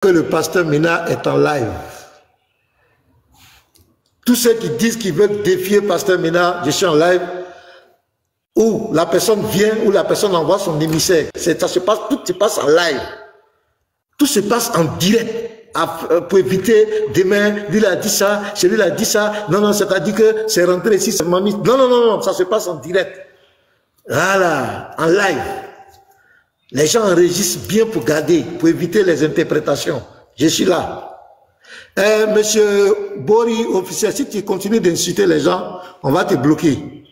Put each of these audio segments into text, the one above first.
que le pasteur Mena est en live. Tous ceux qui disent qu'ils veulent défier pasteur Mena, je suis en live, où la personne vient, où la personne envoie son émissaire. Ça se passe, tout se passe en live. Tout se passe en direct. Pour éviter demain, lui a dit ça, celui a dit ça. Non, non, c'est-à-dire que c'est rentré ici, c'est mamie. Non, non, non, non, ça se passe en direct. Voilà, en live. Les gens enregistrent bien pour garder, pour éviter les interprétations. Je suis là. Monsieur Bori, officiel, si tu continues d'insulter les gens, on va te bloquer.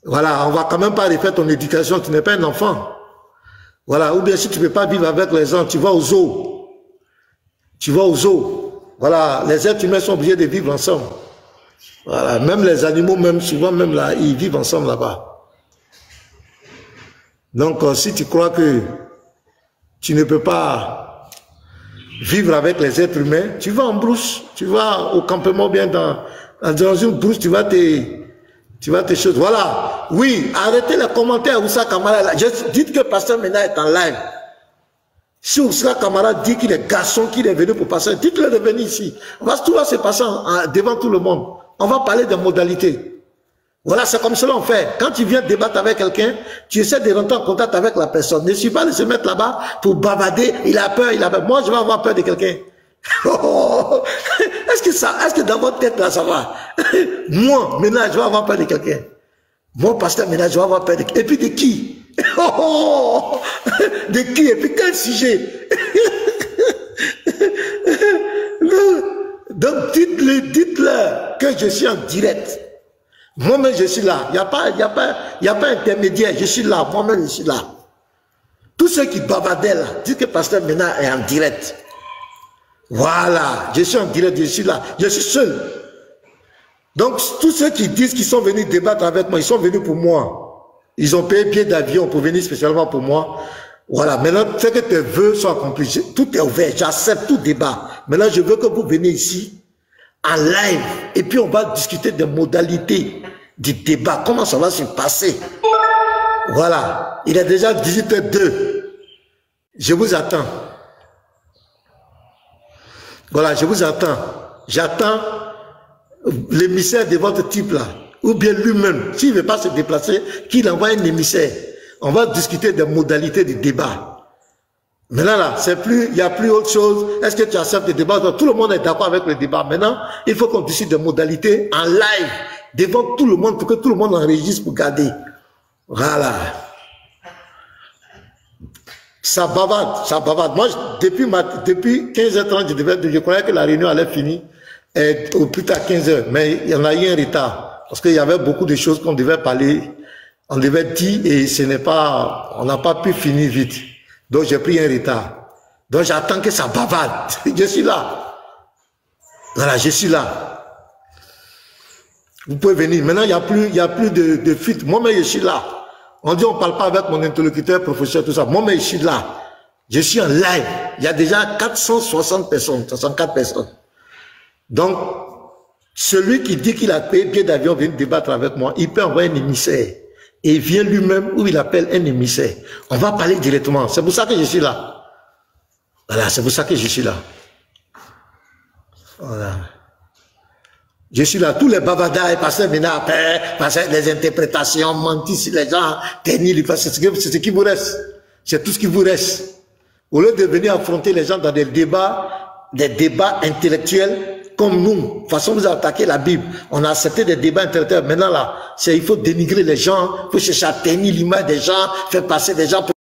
Voilà, on va quand même pas refaire ton éducation, tu n'es pas un enfant. Voilà, ou bien si tu ne peux pas vivre avec les gens, tu vas au zoo. Tu vas au zoo. Voilà, les êtres humains sont obligés de vivre ensemble. Voilà, même les animaux, même souvent, même là, ils vivent ensemble là-bas. Donc, si tu crois que tu ne peux pas vivre avec les êtres humains, tu vas en brousse, tu vas au campement bien dans une brousse, tu vas te choses. Voilà. Oui, arrêtez les commentaires, Oussa Kamara. Dites que pasteur Mena est en live. Si Oussa Kamara dit qu'il est garçon, qu'il est venu pour passer, dites-le de venir ici. Tout va se passer devant tout le monde. On va parler des modalités. Voilà, c'est comme cela on fait. Quand tu viens débattre avec quelqu'un, tu essaies de rentrer en contact avec la personne. Ne suis pas de se mettre là-bas pour bavarder. Il a peur, il a peur. Moi, je vais avoir peur de quelqu'un. Est-ce que dans votre tête là, ça va? Moi, maintenant, je vais avoir peur de quelqu'un. Moi, pasteur, maintenant, je vais avoir peur de quelqu'un. Et puis de qui? De qui? Et puis quel sujet? Donc, dites-le que je suis en direct. Moi-même, je suis là. Il n'y a pas intermédiaire. Je suis là. Moi-même, je suis là. Tous ceux qui bavardaient là, dites que pasteur Mena est en direct. Voilà. Je suis en direct, je suis là. Je suis seul. Donc, tous ceux qui disent qu'ils sont venus débattre avec moi, ils sont venus pour moi. Ils ont payé billet d'avion pour venir spécialement pour moi. Voilà. Maintenant, c'est que tes vœux sont accomplis. Tout est ouvert. J'accepte tout débat. Maintenant, je veux que vous veniez ici en live. Et puis, on va discuter des modalités du débat. Comment ça va se passer? Voilà. Il est déjà 18h02. Je vous attends. Voilà, je vous attends. J'attends l'émissaire de votre type là. Ou bien lui-même. S'il ne veut pas se déplacer, qu'il envoie un émissaire. On va discuter des modalités du débat. Maintenant là, il n'y a plus autre chose. Est-ce que tu acceptes le débat? Tout le monde est d'accord avec le débat. Maintenant, il faut qu'on décide des modalités en live, devant tout le monde, pour que tout le monde enregistre pour garder. Voilà. Ça bavarde, ça bavarde. Moi, depuis 15h30, je croyais que la réunion allait finir, au plus tard 15h. Mais il y en a eu un retard. Parce qu'il y avait beaucoup de choses qu'on devait parler, on devait dire, et on n'a pas pu finir vite. Donc j'ai pris un retard. Donc j'attends que ça bavarde. Je suis là. Voilà, je suis là. Vous pouvez venir. Maintenant, il n'y a plus de fuite. Moi-même, je suis là. On dit on ne parle pas avec mon interlocuteur, professeur, tout ça. Moi-même, je suis là. Je suis en live. Il y a déjà 460 personnes, 64 personnes. Donc, celui qui dit qu'il a payé billet d'avion vient débattre avec moi, il peut envoyer un émissaire. Et il vient lui-même où il appelle un émissaire. On va parler directement. C'est pour ça que je suis là. Voilà, c'est pour ça que je suis là. Voilà. Je suis là. Tous les bavardages, passer maintenant après, passer les interprétations, mentir sur les gens, tenir, c'est ce qui vous reste. C'est tout ce qui vous reste. Au lieu de venir affronter les gens dans des débats intellectuels, comme nous, de toute façon vous attaquez la Bible, on a accepté des débats intellectuels. Maintenant là, il faut dénigrer les gens, il faut chercher à tenir l'image des gens, faire passer des gens pour...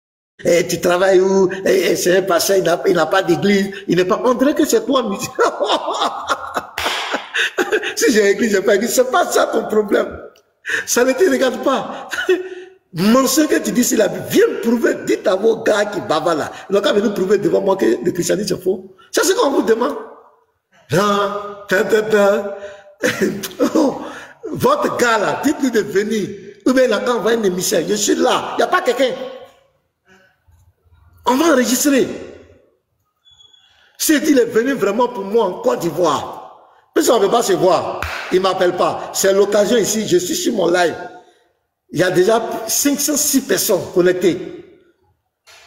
Et tu travailles où? Et c'est un passé, il n'a pas d'église, il n'est pas... On dirait que c'est toi, si j'ai écrit, j'ai pas écrit, c'est pas ça ton problème. Ça ne te regarde pas. Mention que tu dis sur la Bible, viens me prouver, dites à vos gars qui bavent là. Ils n'ont qu'à venir prouver devant moi que le christianisme c'est faux. C'est ce qu'on vous demande. Non, votre gars là, dites-lui de venir. Ou bien il a qu'à envoyer un émissaire. Je suis là, il n'y a pas quelqu'un. On va enregistrer. S'il dit il est venu vraiment pour moi en Côte d'Ivoire, mais ça ne veut pas se voir. Il ne m'appelle pas. C'est l'occasion ici, je suis sur mon live. Il y a déjà 506 personnes connectées.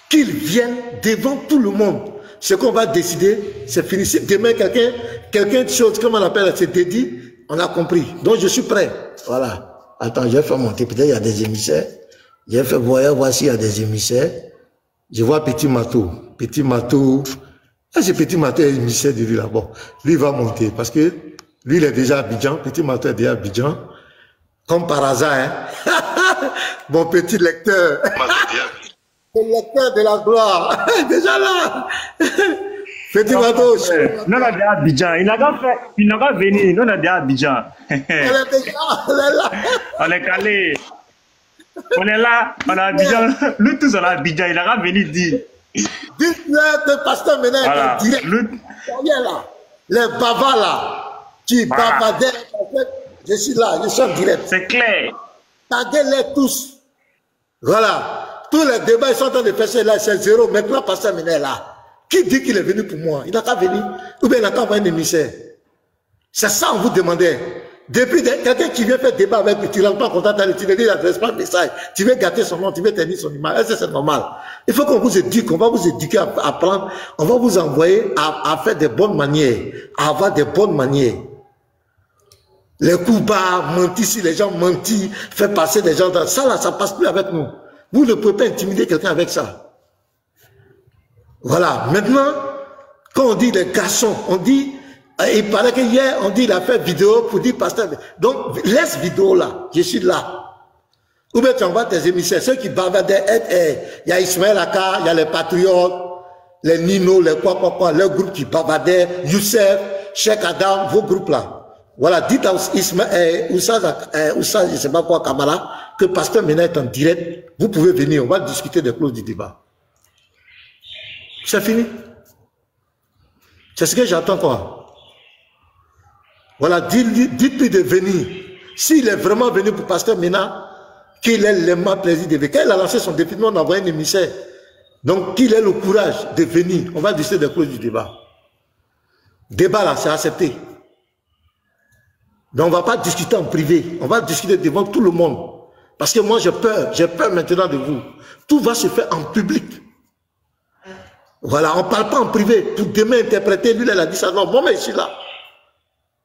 Qu'ils viennent devant tout le monde. ce qu'on va décider, c'est fini. Si demain, quelqu'un de chose, comment on appelle, c'est dédié, on a compris. Donc, je suis prêt. Voilà. Attends, je vais faire monter. Peut-être il y a des émissaires. Je vais faire voici, il y a des émissaires. Je vois Petit Matou. Petit Matou. Ah, c'est Petit Matou, émissaire de lui là. Bon, lui, il va monter parce que lui, il est déjà à Abidjan. Petit Matou est déjà à Abidjan. Comme par hasard, hein. Mon petit lecteur. Le lecteur de la gloire. Déjà là. Petit Matou. Non, on est déjà à Abidjan. Il n'a pas venu. Nous, on est déjà à Abidjan. On est là. On est calé. On est là. On est à Abidjan. Nous tous, on est à Abidjan. Il n'a pas venu dire. Dites-le que pasteur maintenant voilà. est direct. Là. Les bavards là. Qui bavardent. Je suis là. Je suis en direct. C'est clair. Taguez-les tous. Voilà. Tous les débats, ils sont en train de faire là. C'est zéro. Maintenant, pasteur maintenant est là. Qui dit qu'il est venu pour moi? Il n'a qu'à venir. Ou bien il n'a qu'à envoyer un émissaire. C'est ça on vous demandait. Depuis quelqu'un qui vient faire débat avec lui, tu ne rentres pas en contact avec lui, tu ne lui adresses pas de message, tu veux gâter son nom, tu veux tenir son image. Est-ce que c'est normal? Il faut qu'on vous éduque, on va vous éduquer à apprendre, on va vous envoyer à faire des bonnes manières, à avoir des bonnes manières. Les coups bas, mentir si les gens mentent, faire passer des gens dans ça là, ça passe plus avec nous. Vous ne pouvez pas intimider quelqu'un avec ça. Voilà. Maintenant, quand on dit les garçons, on dit, il paraît que hier, on dit il a fait vidéo pour dire pasteur. Donc, laisse vidéo là. Je suis là. Ou bien tu envoies tes émissaires. Ceux qui bavardaient, il y a Ismaël Aka, il y a les Patriotes, les Nino, les quoi, le groupe qui bavardaient, Youssef, Cheikh Adam, vos groupes là. Voilà, dites à Ismaël, Oussa, je sais pas quoi, Kamala, que pasteur maintenant est en direct. Vous pouvez venir, on va discuter des clauses du débat. C'est fini. C'est ce que j'attends quoi. Voilà, dites-lui de venir. S'il est vraiment venu pour pasteur Mena, qu'il ait l'aimant plaisir de venir. Quand il a lancé son défi, on a envoyé un émissaire. Donc qu'il ait le courage de venir. On va discuter des clauses du débat. Débat là, c'est accepté. Donc on ne va pas discuter en privé. On va discuter devant tout le monde. Parce que moi j'ai peur maintenant de vous. Tout va se faire en public. Voilà, on ne parle pas en privé. Pour demain interpréter, lui, il a dit ça. Non, bon, mais je suis là.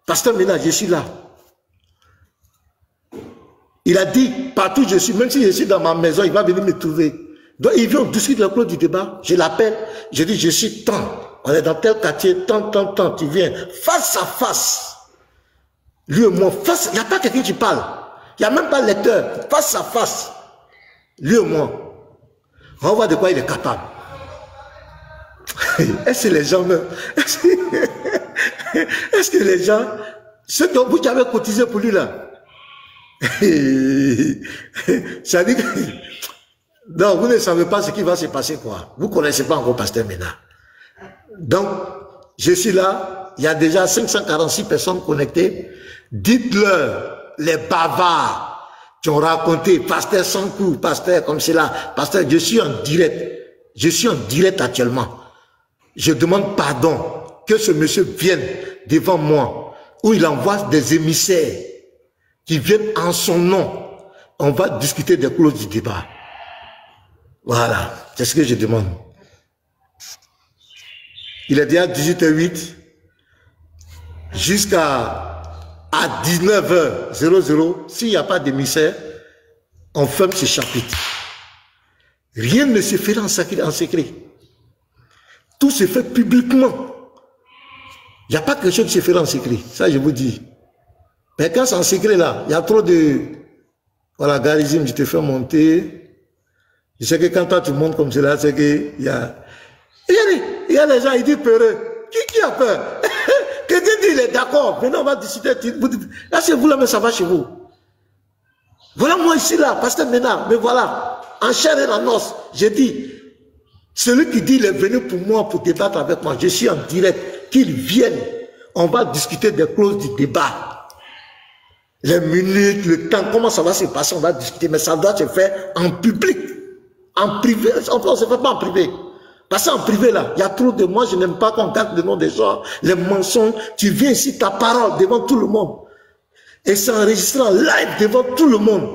Pasteur Mena, je suis là. Il a dit, partout je suis, même si je suis dans ma maison, il va venir me trouver. Donc il vient, on discute le clos du débat. Je l'appelle, je dis, je suis tant. On est dans tel quartier, tant, tu viens. Face à face. Lui et moi, face, il n'y a pas quelqu'un qui parle. Il n'y a même pas le lecteur. Face à face. Lui et moi. On va voir de quoi il est capable. Est-ce que les gens me... Est-ce que les gens... Ceux que vous avez cotisé pour lui là... Ça dit que... Non, vous ne savez pas ce qui va se passer quoi. Vous ne connaissez pas encore pasteur Mena. Donc, je suis là. Il y a déjà 546 personnes connectées. Dites-leur, les bavards qui ont raconté, pasteur Sankou, pasteur comme cela, pasteur, je suis en direct. Je suis en direct actuellement. Je demande pardon que ce monsieur vienne devant moi, où il envoie des émissaires qui viennent en son nom. On va discuter des clauses du débat. Voilà, c'est ce que je demande. Il est déjà 18h08 jusqu'à 19h00. S'il n'y a pas d'émissaire, on ferme ce chapitre. Rien ne se fera en secret. Tout se fait publiquement. Il n'y a pas quelque chose qui se fait en secret. Ça, je vous dis. Mais quand c'est en secret, là, il y a trop de... Voilà, garisme, je te fais monter. Je sais que quand toi, tu montes comme cela, c'est qu'il y a... Il y a les gens, ils disent peureux. Qui a peur? Quelqu'un dit, il est d'accord. Maintenant, on va discuter. Là, c'est vous là, mais ça va chez vous. Voilà, moi, ici, là, pasteur Mena. Mais voilà, en chair et en os, j'ai dit... Celui qui dit il est venu pour moi, pour débattre avec moi, je suis en direct, qu'il vienne. On va discuter des clauses du débat. Les minutes, le temps, comment ça va se passer, on va discuter, mais ça doit se faire en public. En privé, on ne se fait pas en privé. Parce qu'en privé là, il y a trop de moi, je n'aime pas qu'on garde le nom des gens, les mensonges. Tu viens ici, ta parole devant tout le monde. Et c'est enregistré en live devant tout le monde.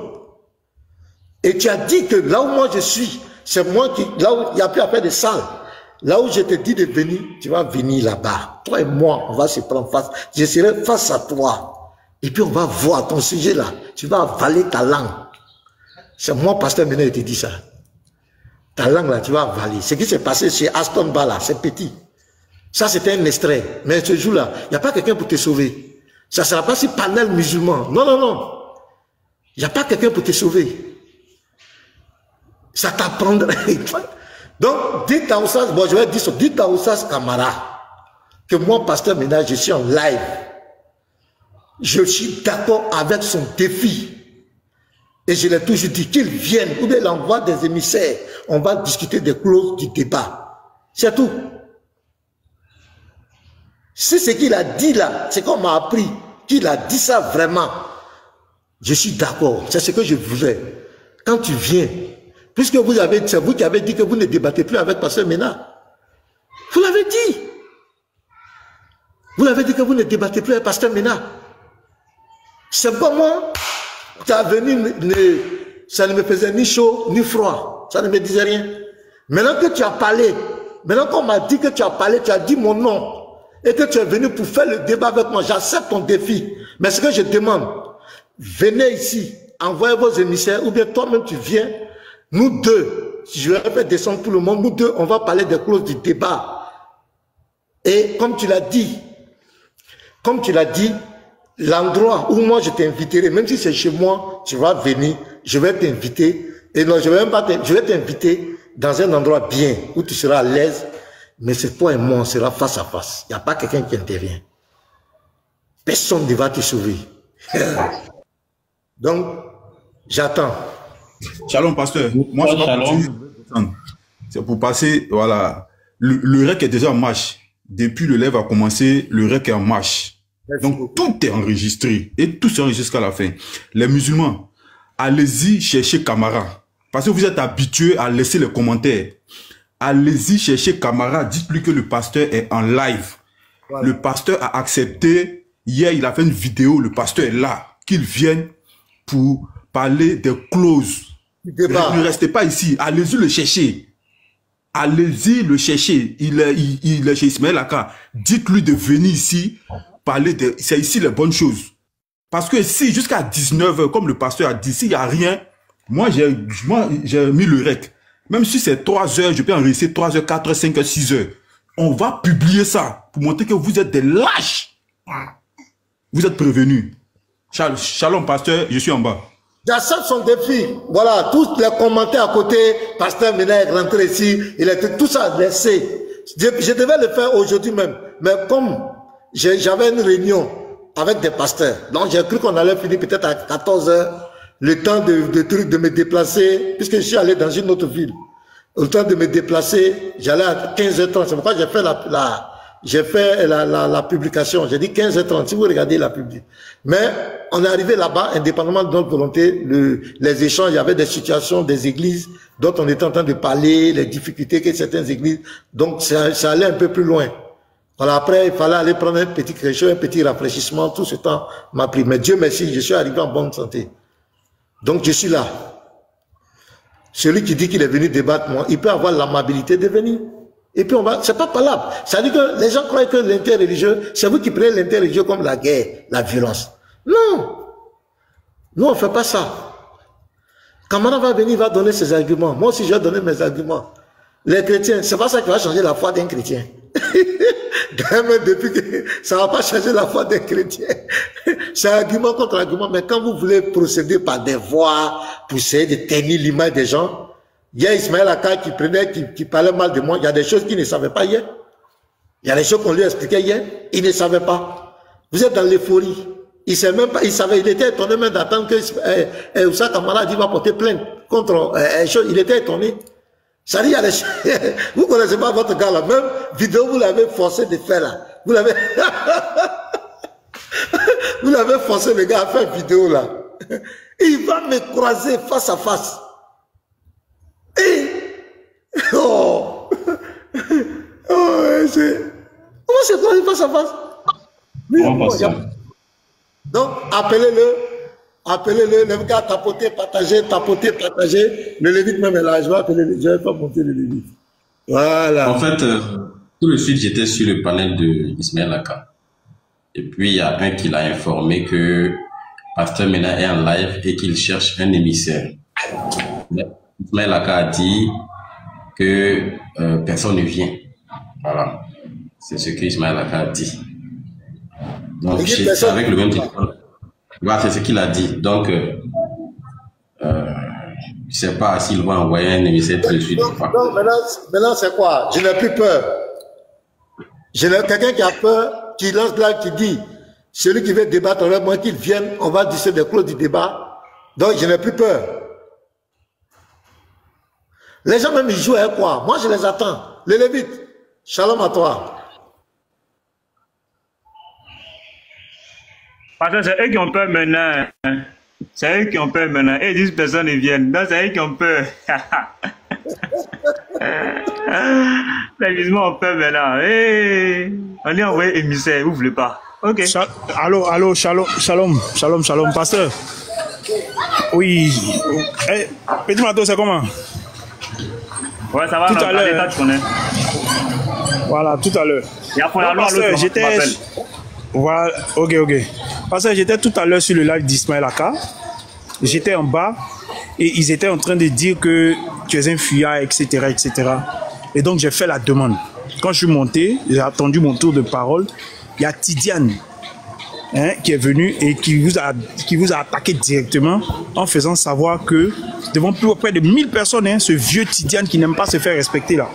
Et tu as dit que là où moi je suis, c'est moi qui, là où il n'y a plus à faire de salles, là où je te dis de venir, tu vas venir là-bas. Toi et moi, on va se prendre face. Je serai face à toi. Et puis on va voir ton sujet là. Tu vas avaler ta langue. C'est moi, pasteur Mena, je te dis ça. Ta langue là, tu vas avaler. Ce qui s'est passé chez Aston Bala, c'est petit. Ça, c'était un extrait. Mais ce jour-là, il n'y a pas quelqu'un pour te sauver. Ça ne sera pas si panel musulman. Non, non, non. Il n'y a pas quelqu'un pour te sauver. Ça t'apprendrait. Donc, dites à Oussas, bon, je vais dire ça, dites à Oussas Camara que moi, pasteur Mena, je suis en live. Je suis d'accord avec son défi. Et je l'ai toujours dit, qu'il vienne, ou bien il envoie des émissaires. On va discuter des clauses du débat. C'est tout. Si ce qu'il a dit là, c'est qu'on m'a appris qu'il a dit ça vraiment, je suis d'accord. C'est ce que je voulais. Quand tu viens, puisque vous avez, c'est vous qui avez dit que vous ne débattez plus avec pasteur Mena. Vous l'avez dit. Vous l'avez dit que vous ne débattez plus avec pasteur Mena. C'est pas moi. Ta venue, ça ne me faisait ni chaud, ni froid. Ça ne me disait rien. Maintenant que tu as parlé, maintenant qu'on m'a dit que tu as parlé, tu as dit mon nom, et que tu es venu pour faire le débat avec moi, j'accepte ton défi. Mais ce que je demande, venez ici, envoyez vos émissaires, ou bien toi-même tu viens, nous deux, si je vais faire descendre tout le monde, nous deux, on va parler des clauses du débat. Et comme tu l'as dit, l'endroit où moi je t'inviterai, même si c'est chez moi, tu vas venir, je vais t'inviter, et non, je vais même pas je vais t'inviter dans un endroit bien, où tu seras à l'aise, mais c'est toi et moi, on sera face à face. Il n'y a pas quelqu'un qui intervient. Personne ne va te sauver. Donc, j'attends. Shalom, pasteur. Moi, c'est pour passer, voilà. Le REC est déjà en marche. Depuis le live a commencé, le REC est en marche. Donc, tout est enregistré. Et tout sera jusqu'à la fin. Les musulmans, allez-y chercher Camara. Parce que vous êtes habitués à laisser les commentaires. Allez-y chercher Camara. Dites-lui que le pasteur est en live. Voilà. Le pasteur a accepté. Hier, il a fait une vidéo. Le pasteur est là. Qu'il vienne pour parler des clauses. Ne restez pas ici. Allez-y le chercher. Allez-y le chercher. Il est chez Ismaël Aka. Dites-lui de venir ici. Parler de... C'est ici les bonnes choses. Parce que si jusqu'à 19h, comme le pasteur a dit, s'il n'y a rien, moi j'ai mis le REC. Même si c'est 3 heures, je peux en rester 3 heures, 4 heures, 5 heures, 6 heures. On va publier ça pour montrer que vous êtes des lâches. Vous êtes prévenus. Shalom, pasteur, je suis en bas. J'accepte son défi. Voilà, tous les commentaires à côté, pasteur Mena est rentré ici, il était tout ça laissé. Je devais le faire aujourd'hui même. Mais comme j'avais une réunion avec des pasteurs, donc j'ai cru qu'on allait finir peut-être à 14 heures. Le temps de me déplacer, puisque je suis allé dans une autre ville. Le temps de me déplacer, j'allais à 15h30. C'est pourquoi j'ai fait la publication. J'ai dit 15h30, si vous regardez la publication. Mais on est arrivé là-bas, indépendamment de notre volonté, les échanges, il y avait des situations, des églises dont on était en train de parler, les difficultés que certaines églises. Donc ça allait un peu plus loin. Voilà, après, il fallait aller prendre un petit crécheur, un petit rafraîchissement. Tout ce temps m'a pris. Mais Dieu merci, je suis arrivé en bonne santé. Donc je suis là. Celui qui dit qu'il est venu débattre, moi, il peut avoir l'amabilité de venir. Et puis on va, c'est pas palable. Ça veut dire que les gens croient que l'interreligieux, c'est vous qui prenez l'interreligieux comme la guerre, la violence. Non. Nous on fait pas ça. Camara va venir, il va donner ses arguments. Moi aussi je vais donner mes arguments. Les chrétiens, c'est pas ça qui va changer la foi d'un chrétien. Même depuis que ça ne va pas changer la foi des chrétiens. C'est argument contre argument, mais quand vous voulez procéder par des voies pour essayer de tenir l'image des gens, il y a Ismaël Aka qui parlait mal de moi, il y a des choses qu'il ne savait pas hier. Il y a des choses qu'on lui expliquait hier, il ne savait pas. Vous êtes dans l'euphorie. Il sait même pas, il savait, il était étonné même d'attendre que Oussa Kamara dit va porter plainte contre il était étonné. Ça dit, il y a des choses. Vous ne connaissez pas votre gars là, même vidéo, vous l'avez forcé de faire là. Vous l'avez vous l'avez forcé le gars à faire vidéo là. Il va me croiser face à face. Et comment c'est croiser face à face? Donc, appelez-le, le gars tapoter, partager. Le Lévite même est là, je vais pas monter le Lévite. Voilà. En fait, tout de suite, j'étais sur le panel de Ismaël Aka. Et puis, il y a un qui l'a informé que Pasteur Mena est en live et qu'il cherche un émissaire. Ismaël Aka a dit que personne ne vient. Voilà. C'est ce que Ismaël Aka a dit. Donc, c'est avec le même téléphone. Voilà, c'est ce qu'il a dit. Donc, je ne sais pas s'il va envoyer un émissaire tout de suite ou pas. Non, maintenant c'est quoi? Je n'ai plus peur. Quelqu'un qui a peur, qui lance là, qui dit, celui qui veut débattre avec moi, qu'il vienne, on va discuter des clauses du débat. Donc, je n'ai plus peur. Les gens même, ils jouent avec quoi? Moi, je les attends. Les Lévites, shalom à toi. Parce que c'est eux qui ont peur maintenant. C'est eux qui ont peur maintenant. Et ils disent personne ne vienne. Donc, c'est eux qui ont peur. Les musulmans ont peur maintenant. Hey, on est envoyé émissaire, vous ne voulez pas. Ok. Allô, shalom, pasteur. Oui. Hey, Petit Mato, c'est comment? Ouais, ça va. Tout à l'heure. Voilà, tout à l'heure. Pasteur, j'étais... Voilà, ok. Pasteur, j'étais tout à l'heure sur le live d'Ismaël Aka. J'étais en bas et ils étaient en train de dire que tu es un fuyard, etc. Et donc, j'ai fait la demande. Quand je suis monté, j'ai attendu mon tour de parole. Il y a Tidiane qui est venu et qui vous a attaqué directement en faisant savoir que devant près de 1000 personnes, ce vieux Tidiane qui n'aime pas se faire respecter là,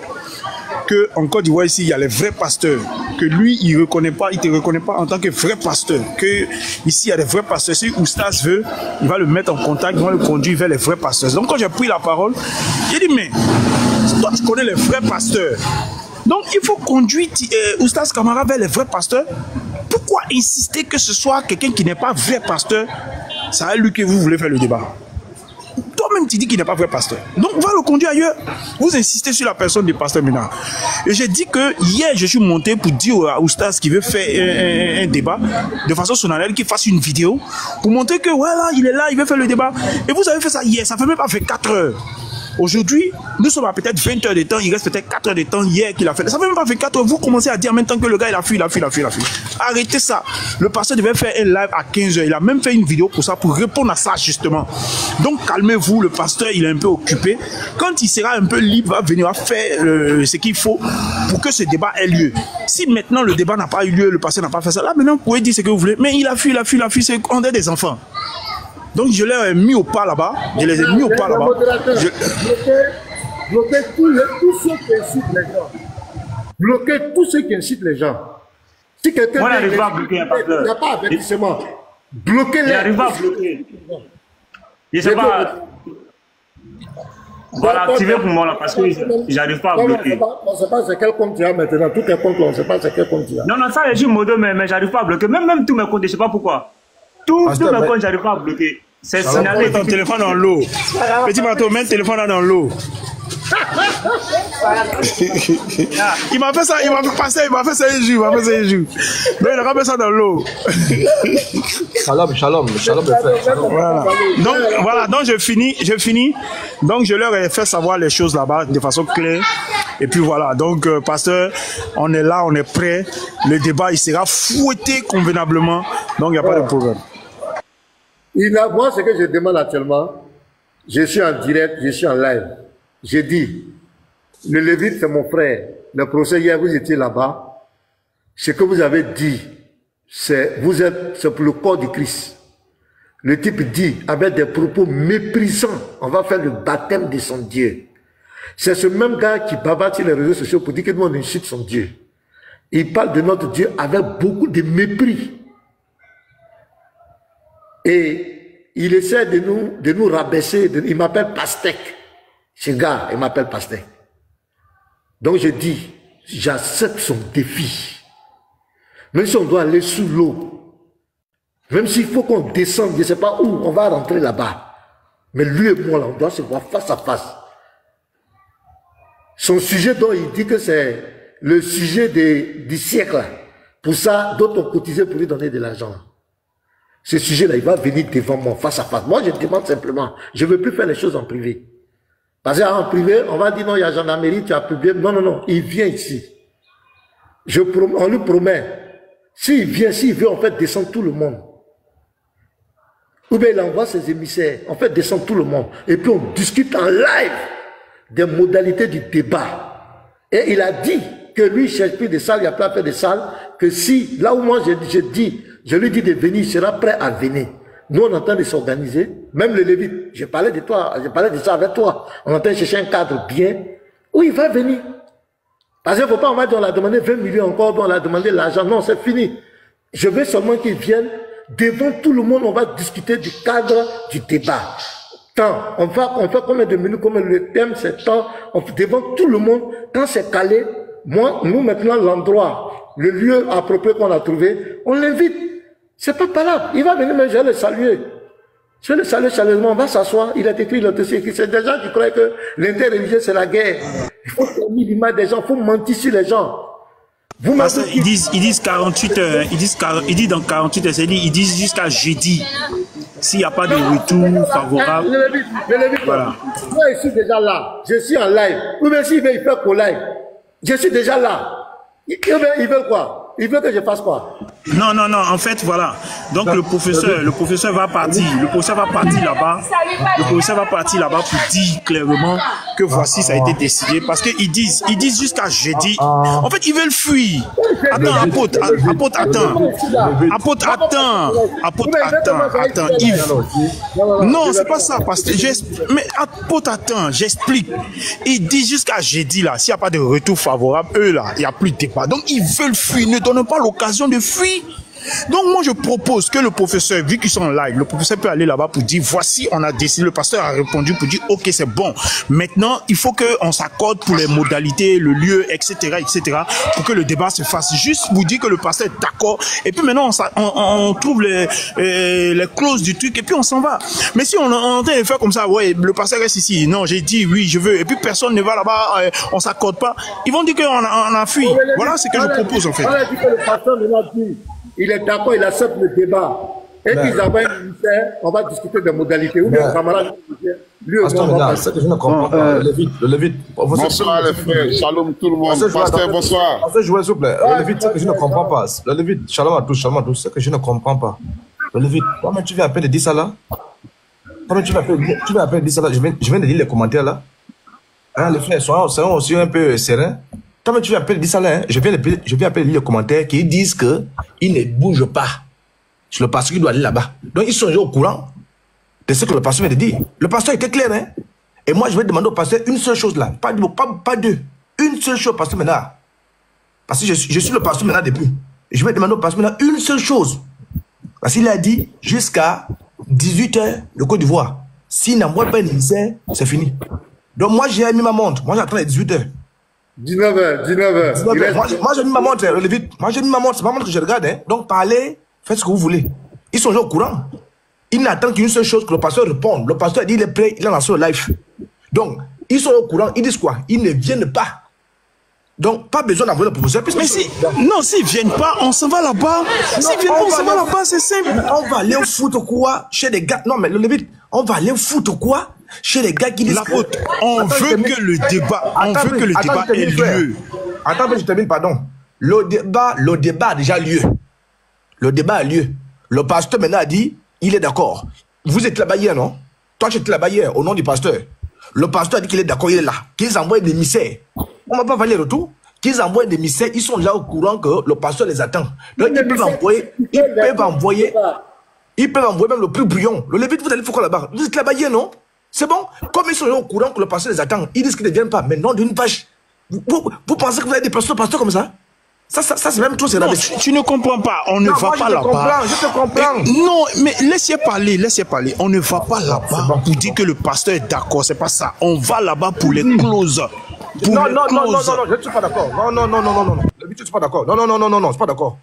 que en Côte d'Ivoire ici, il y a les vrais pasteurs, que lui, il ne te reconnaît pas en tant que vrai pasteur, que ici, il y a des vrais pasteurs. Si Oustas veut, il va le mettre en contact, il va le conduire vers les vrais pasteurs. Donc, quand j'ai pris la parole, j'ai dit, mais toi, tu connais les vrais pasteurs. Donc, il faut conduire Oustas Camara vers les vrais pasteurs. Pourquoi insister que ce soit quelqu'un qui n'est pas vrai pasteur? C'est à lui que vous voulez faire le débat. Toi-même, tu dis qu'il n'est pas vrai pasteur. Donc, va le conduire ailleurs. Vous insistez sur la personne du pasteur Mena. Et j'ai dit que hier, je suis monté pour dire à Oustas qui veut faire un débat de façon solennelle, qu'il fasse une vidéo pour montrer que voilà, il est là, il veut faire le débat. Et vous avez fait ça hier, ça fait même pas 24 heures. Aujourd'hui, nous sommes à peut-être 20 heures de temps, il reste peut-être 4 heures de temps hier qu'il a fait. Ça fait même pas 24 heures. Vous commencez à dire maintenant que le gars il a fui. Arrêtez ça. Le pasteur devait faire un live à 15 heures. Il a même fait une vidéo pour ça, pour répondre à ça justement. Donc calmez-vous, le pasteur il est un peu occupé. Quand il sera un peu libre, il va venir faire ce qu'il faut pour que ce débat ait lieu. Si maintenant le débat n'a pas eu lieu, le pasteur n'a pas fait ça, là maintenant vous pouvez dire ce que vous voulez. Mais il a fui, c'est qu'on est des enfants. Donc je les ai mis au pas là-bas. Bloquez tous ceux qui incitent les gens. Bloquez tous ceux qui incitent les gens. Si quelqu'un n'arrive pas à bloquer un pasteur, il n'y a pas d'avertissement. Bloquez-les. Il n'arrive pas à bloquer. Je ne sais pas. Voilà, activez pour moi là parce que j'arrive pas à bloquer. On ne sait pas c'est quel compte tu as maintenant. Tous tes comptes, on ne sait pas c'est quel compte tu as. Non, ça je suis modo, mais j'arrive pas à bloquer. Même tous mes comptes, je ne sais pas pourquoi. Tous mes comptes, j'arrive pas à bloquer. C'est signalé. Mets ton téléphone dans l'eau. Petit Mato, mets le téléphone là dans l'eau. Il m'a fait ça, il m'a fait ça un jour. Donc il a mis ça dans l'eau. Shalom, frère. Voilà. Donc je finis. Donc je leur ai fait savoir les choses là-bas de façon claire. Et puis voilà. Donc pasteur, on est là, on est prêt. Le débat il sera fouetté convenablement. Donc il n'y a pas de problème. Moi, ce que je demande actuellement, je suis en direct, je suis en live. J'ai dit, le Lévite, c'est mon frère. Le procès hier, vous étiez là-bas. Ce que vous avez dit, c'est pour le corps du Christ. Le type dit, avec des propos méprisants, on va faire le baptême de son Dieu. C'est ce même gars qui bavarde sur les réseaux sociaux pour dire que nous, on insulte son Dieu. Il parle de notre Dieu avec beaucoup de mépris. Et il essaie de nous rabaisser. Il m'appelle Pastèque. Ce gars, il m'appelle Pastèque. Donc je dis, j'accepte son défi. Même si on doit aller sous l'eau, même s'il faut qu'on descende, je ne sais pas où, on va rentrer là-bas. Mais lui et moi, là, on doit se voir face à face. Son sujet dont il dit que c'est le sujet du siècle. Pour ça, d'autres ont cotisé pour lui donner de l'argent. Ce sujet-là, il va venir devant moi, face à face. Moi, je demande simplement, je ne veux plus faire les choses en privé. Parce qu'en privé, on va dire non, il y a gendarmerie, tu as publié. Non, non, non, il vient ici. On lui promet. S'il vient, s'il veut, en fait, descendre tout le monde. Ou bien il envoie ses émissaires, en fait, descendre tout le monde. Et puis on discute en live des modalités du débat. Et il a dit que lui, il ne cherche plus de salles, il n'y a pas fait de salles, que si, là où moi je lui dis de venir, il sera prêt à venir. Nous, on est en train de s'organiser, même le Lévite, j'ai parlé de toi, j'ai parlé de ça avec toi, on est en train de chercher un cadre bien, où il va venir. Parce qu'il ne faut pas, on va dire, on a demandé 20 millions encore, on a demandé l'argent, non, c'est fini. Je veux seulement qu'il vienne, devant tout le monde, on va discuter du cadre du débat. Tant, on fait combien de minutes, comme le thème, c'est temps, devant tout le monde, quand c'est calé, nous maintenant, l'endroit, le lieu approprié qu'on a trouvé, on l'invite. C'est pas palable. Il va venir, mais je vais le saluer. Je vais le saluer chaleureusement, on va s'asseoir. Il a écrit, il a écrit. C'est des gens qui croient que l'interreligieux, c'est la guerre. Il faut tenir l'image des gens, il faut mentir sur les gens. Vous ils disent 48 heures, ils disent dans 48 heures, ils disent jusqu'à jeudi. S'il n'y a pas de retour favorable. Voilà. Moi, je suis déjà là. Je suis en live. Ou bien s'il veut, il fait qu'au live. Je suis déjà là. Ils veulent quoi? Il veut que je fasse quoi? Non, non, non, en fait, voilà. Donc le professeur va partir. Le professeur va partir là-bas. Le professeur va partir là-bas pour dire clairement que voici, ça a été décidé. Parce qu'ils disent jusqu'à jeudi. En fait, ils veulent fuir. Attends, apôtre, attends. Apôtre, attends. Non, c'est pas ça. Parce que mais apôtre, attends, j'explique. Ils disent jusqu'à jeudi, là, s'il n'y a pas de retour favorable, eux, là, il n'y a plus de débat. Donc, ils veulent fuir. Ne donnent pas l'occasion de fuir. Donc moi je propose que le professeur, vu qu'ils sont en live, le professeur peut aller là-bas pour dire voici, on a décidé, le pasteur a répondu pour dire ok c'est bon. Maintenant il faut qu'on s'accorde pour les modalités, le lieu, etc., pour que le débat se fasse. Juste vous dire que le pasteur est d'accord et puis maintenant on trouve les clauses du truc et puis on s'en va. Mais si on est en train de faire comme ça, ouais, le pasteur reste ici, non j'ai dit oui je veux et puis personne ne va là-bas, on s'accorde pas, ils vont dire qu'on a fui. Voilà ce que je propose en fait. On a dit que le pasteur ne l'a dit. Il est d'accord, il accepte le débat. Et qu'ils envoient un ministère, on va discuter des modalités. Ou bien camarade, lui aussi, on va ce que je ne comprends pas, le Lévite. Bonsoir les frères, shalom tout le monde. Pasteur, bonsoir. Pasteur, s'il vous plaît. Le Lévite, ce que je ne comprends pas. Le Lévite, shalom à tous, ce que je ne comprends pas. Le Lévite, toi-même tu viens à peine de dire ça là. Toi-même tu viens à peine de dire ça là. Je viens de lire les commentaires là. Hein, les frères, soyons aussi un peu sereins. Toi, tu viens à peine dire ça là, hein? Je viens à peine lire les commentaires qui disent qu'ils ne bougent pas. C'est le pasteur qui doit aller là-bas. Donc, ils sont déjà au courant de ce que le pasteur vient de dire. Le pasteur était clair, hein? Et moi, je vais demander au pasteur une seule chose là. Pas deux. Une seule chose, pasteur Ménard. Parce que je suis le pasteur Ménard depuis. Et je vais demander au pasteur Ménard une seule chose. Parce qu'il a dit jusqu'à 18h de Côte d'Ivoire. S'il n'envoie pas un émissaire, c'est fini. Donc, moi, j'ai mis ma montre. Moi, j'attends les 18h. 19h. Moi, j'ai mis ma montre, Lévite. Moi, j'ai mis ma montre. C'est ma montre que je regarde. Hein. Donc, parlez, faites ce que vous voulez. Ils sont déjà au courant. Ils n'attendent qu'une seule chose, que le pasteur réponde. Le pasteur dit il est prêt, il est lancé au live. Donc, ils sont au courant. Ils disent quoi? Ils ne viennent pas. Donc, pas besoin d'envoyer le professeur. Mais si, non, s'ils ne viennent pas, on s'en va là-bas. S'ils viennent pas, on s'en va là-bas, c'est simple. On va aller au foot ou quoi? Chez des gars. Non, mais le Lévite, on va aller au foot ou quoi? Chez les gars qui disent on veut que le débat, ait lieu. Attends, je termine, pardon. Le débat a déjà lieu. Le débat a lieu. Le pasteur maintenant a dit, il est d'accord. Vous êtes là-bas hier, non? Toi, tu étais là-bas hier, au nom du pasteur. Le pasteur a dit qu'il est d'accord, il est là. Qu'ils envoient des émissaires. On ne va pas valer le retour. Qu'ils envoient des émissaires, ils sont là au courant que le pasteur les attend. Donc, ils peuvent envoyer même le plus brillant. Le Lévite, vous allez faire quoi là-bas? Vous êtes là-bas hier, non? C'est bon? Comme ils sont au courant que le pasteur les attend, ils disent qu'ils ne viennent pas. Mais non, d'une page. Vous pensez que vous avez des pasteurs comme ça? Ça c'est même trop, c'est la bêtise. Tu ne comprends pas, on ne va pas là-bas. Je te comprends. Non, mais laissez parler. On ne va pas là-bas pour dire que le pasteur est d'accord, c'est pas ça. On va là-bas pour les clauses. Non, je ne suis pas d'accord. Non. Je ne suis pas d'accord. Non, je suis pas d'accord.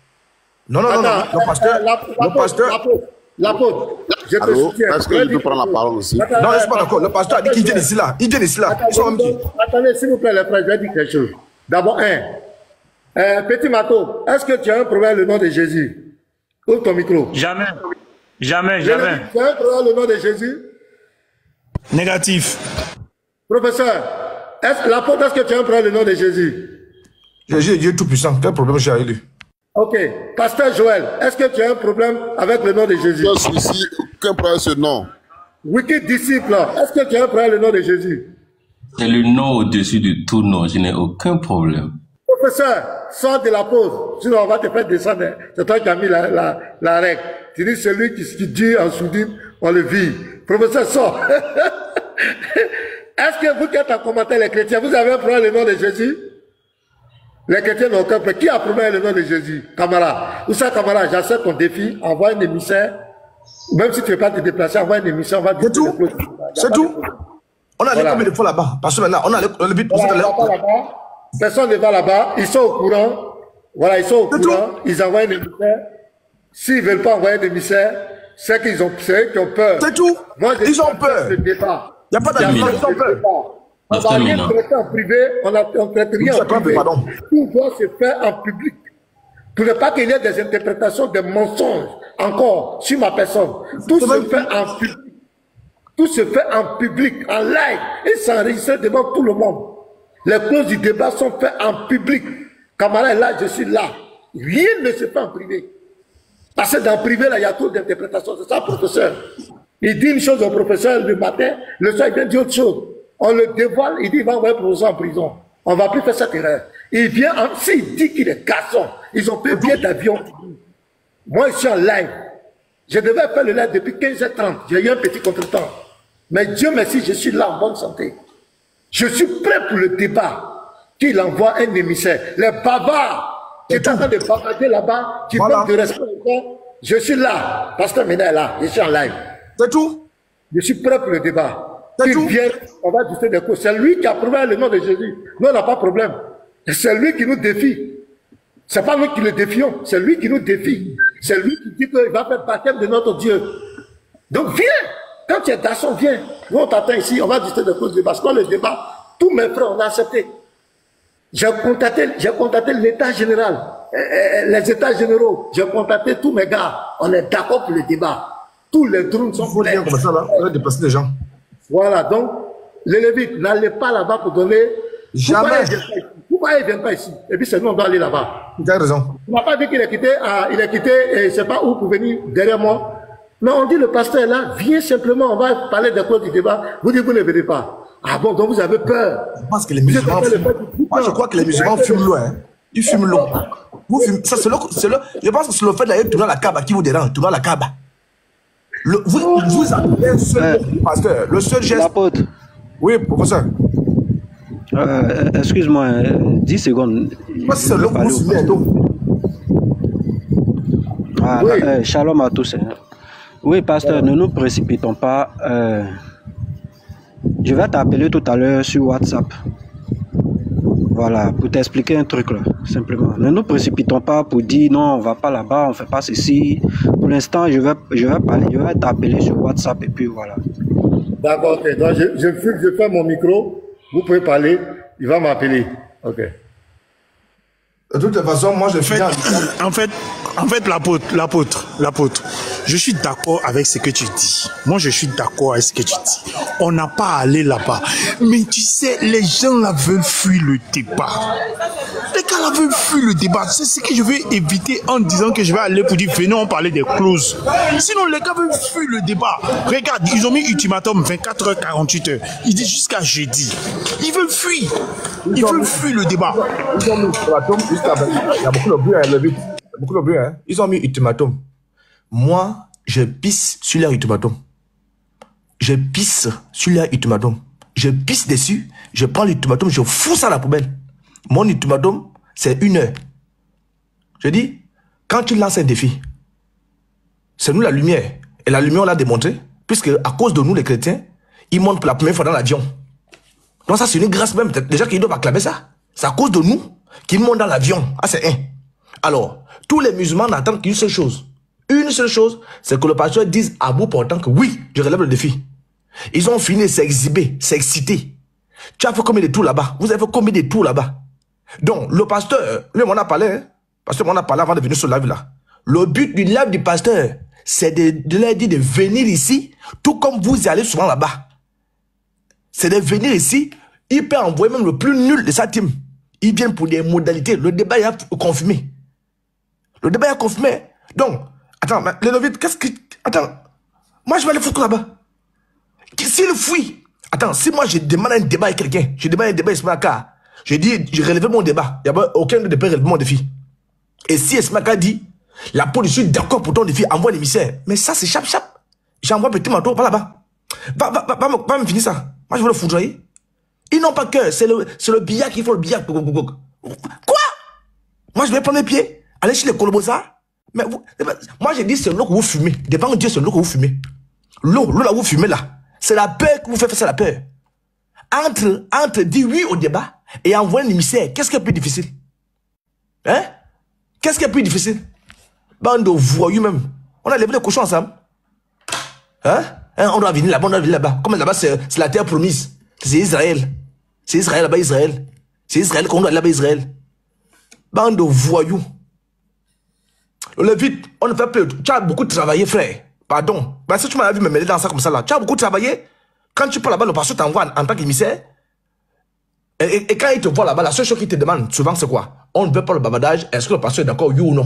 Non. Le pasteur. L'apôtre, je te soutiens. Est-ce que je peux prendre la parole aussi? Non, je ne suis pas d'accord. Le pasteur a dit qu'il vient ici là. Attendez, s'il vous plaît, les frères, je vais dire quelque chose. D'abord, Petit Mato, est-ce que tu as un problème le nom de Jésus? Ouvre ton micro. Jamais. Tu as un problème le nom de Jésus? Négatif. Professeur, l'apôtre, est-ce que tu as prendre le nom de Jésus? Jésus est Dieu tout-puissant. Quel problème j'ai avec lui? Ok. Pasteur Joël, est-ce que tu as un problème avec le nom de Jésus? Ici, aucun problème ce nom. Wicked disciple, est-ce que tu as un problème avec le nom de Jésus? C'est le nom au-dessus de tout nom. Je n'ai aucun problème. Professeur, sors de la pause. Sinon, on va te faire descendre. C'est toi qui as mis la règle. Tu dis celui qui dit en sourdine, on le vit. Professeur, sors. Est-ce que vous qui êtes en commentaire, les chrétiens, vous avez un problème avec le nom de Jésus? Les chrétiens n'ont aucun problème. Qui a problème avec le nom de Jésus? Camara. Où ça, Camara? J'accepte ton défi. Envoie un émissaire. Même si tu ne veux pas te déplacer, envoie un émissaire. C'est tout. C'est tout. On a allé combien de fois là-bas? Parce que maintenant, on a le but pour là-bas. Personne ne va là-bas. Ils sont au courant. Voilà, ils sont au courant. Ils envoient un émissaire. S'ils ne veulent pas envoyer un émissaire, c'est qu'ils ont peur. C'est tout. Moi, ils ont peur. Le débat. Il n'y a pas d'argument, ils ont peur. On ne va rien traiter en privé, on ne traite rien en privé. Tout doit se faire en public. Pour ne pas qu'il y ait des interprétations, des mensonges, encore, sur ma personne. Tout se fait en public. Tout se fait en public, en live, et s'enregistre devant tout le monde. Les clauses du débat sont faites en public. Camara est là, je suis là. Rien ne se fait en privé. Parce que dans le privé, là, il y a trop d'interprétations. C'est ça, professeur. Il dit une chose au professeur le matin, le soir, il vient dire autre chose. On le dévoile, il dit il va envoyer le professeur en prison. On ne va plus faire cette erreur. Il vient, s'il dit qu'il est garçon, ils ont fait bien d'avion. Moi, je suis en live. Je devais faire le live depuis 15h30. J'ai eu un petit contretemps. Mais Dieu merci, je suis là en bonne santé. Je suis prêt pour le débat. Qu'il envoie un émissaire. Les bavards qui sont en train de bavarder là-bas, qui manquent de respect, je suis là. Pasteur Mena est là. Je suis en live. C'est tout. Je suis prêt pour le débat. Qu'il vienne, on va discuter des causes. C'est lui qui a prouvé le nom de Jésus. Nous, on n'a pas de problème. C'est lui qui nous défie. C'est pas nous qui le défions. C'est lui qui nous défie. C'est lui qui dit qu'il va faire baptême de notre Dieu. Donc viens. Quand tu es garçon, viens. Nous, on t'attend ici. On va discuter des causes du débat. Parce que le débat, tous mes frères, on a accepté. J'ai contacté l'état général, les états généraux. J'ai contacté tous mes gars. On est d'accord pour le débat. Tous les drones sont prêts. Il faut comme ça, là. On va déplacer les gens. Voilà, donc, les Lévites, n'allez pas là-bas pour donner. Jamais. Pourquoi ils ne viennent pas ici? Et puis, c'est nous, on doit aller là-bas. Tu as raison. On n'a pas dit qu'il est quitté, je ne sais pas où pour venir derrière moi. Mais on dit, le pasteur est là, viens simplement, on va parler des causes du débat. Vous dites, vous ne venez pas. Ah bon, donc vous avez peur. Je pense que les musulmans moi, je crois que les musulmans fument loin. Ils fument long. Vous fumez, ça, je pense que c'est le fait d'aller tourner la Kaaba qui vous dérange, tourner la Kaaba. Vous avez un seul pasteur, le seul geste. L'apôtre. Oui, professeur. Excuse-moi, 10 secondes. C'est le que vous fumez, oui. Shalom à tous. Oui, pasteur, ne nous précipitons pas. Je vais t'appeler tout à l'heure sur WhatsApp. Voilà, pour t'expliquer un truc là, simplement. Ne nous précipitons pas pour dire non, on va pas là-bas, on fait pas ceci. Pour l'instant, je vais t'appeler sur WhatsApp et puis voilà. D'accord, ok. Donc je fais mon micro, vous pouvez parler, il va m'appeler. Ok. De toute façon, moi je finis. En fait, l'apôtre, je suis d'accord avec ce que tu dis. Moi, je suis d'accord avec ce que tu dis. On n'a pas à aller là-bas. Mais tu sais, les gens là veulent fuir le débat. Les gars là veulent fuir le débat. C'est ce que je vais éviter en disant que je vais aller pour dire, venez, on parler des clauses. Sinon, les gars veulent fuir le débat. Regarde, ils ont mis ultimatum 24 h 48 h. Ils disent jusqu'à jeudi. Ils veulent fuir. Ils veulent fuir le débat. Ils ont mis ultimatum il y a beaucoup de bruit, beaucoup de bruit, hein. Ils ont mis ultimatum. Moi, je pisse sur leur ultimatum. Je pisse sur leur ultimatum. Je pisse dessus, je prends l'ultimatum, je fous ça à la poubelle. Mon ultimatum, c'est 1 heure. Je dis, quand tu lances un défi, c'est nous la lumière. Et la lumière, on l'a démontré, puisque à cause de nous, les chrétiens, ils montent pour la première fois dans l'avion. Donc ça, c'est une grâce même. Déjà qu'ils doivent acclamer ça. C'est à cause de nous qu'ils montent dans l'avion. Ah, c'est un. Alors, tous les musulmans n'attendent qu'une seule chose. Une seule chose, c'est que le pasteur dise à bout portant que oui, je relève le défi. Ils ont fini de s'exhiber, s'exciter. Tu as fait combien de tours là-bas? Vous avez fait combien de tours là-bas? Donc, le pasteur, lui, on a parlé, hein? Pasteur, on a parlé avant de venir sur le live là. Le but du live du pasteur, c'est de leur dire de venir ici, tout comme vous y allez souvent là-bas. c'est de venir ici, il peut envoyer même le plus nul de sa team. Il vient pour des modalités. Le débat est confirmé. Le débat est confirmé. Donc, attends, les novices, qu'est-ce que... Attends, moi je vais aller foutre là-bas. S'il fuit, attends, si moi je demande un débat avec quelqu'un, je demande un débat avec Smaka, je dis, je relève mon débat, il n'y a aucun de peut relever mon défi. Et si Smaka dit, la police est d'accord pour ton défi, envoie l'émissaire. Mais ça, c'est chap-chap. J'envoie petit manteau, pas là-bas. Va me finir ça. Moi, je veux le foudroyer. Ils n'ont pas cœur, c'est le billard qu'il faut, le billard. Quoi? Moi, je vais prendre les pieds, aller chez les Colobosa. Mais moi, j'ai dit, c'est l'eau que vous fumez. Devant Dieu, c'est l'eau que vous fumez. L'eau là, vous fumez là. C'est la peur que vous faites face à la peur. Entre dire oui au débat et envoyer un émissaire, qu'est-ce qui est plus difficile? Hein? Qu'est-ce qui est plus difficile? Bande de voyous même. On a levé les cochons ensemble. Hein? On doit venir là-bas, on doit venir là-bas. Comme là-bas, c'est la terre promise. C'est Israël. C'est Israël là-bas, Israël. C'est Israël qu'on doit aller là-bas, Israël. Bande de voyous. Le vite, on ne fait plus. Tu as beaucoup travaillé, frère. Pardon. Ben, si tu m'as vu me mêler dans ça comme ça là, tu as beaucoup travaillé. Quand tu parles là-bas, le pasteur t'envoie en tant qu'émissaire. Et quand il te voit là-bas, la seule chose qu'il te demande souvent, c'est quoi? On ne veut pas le babadage. Est-ce que le pasteur est d'accord, oui ou non?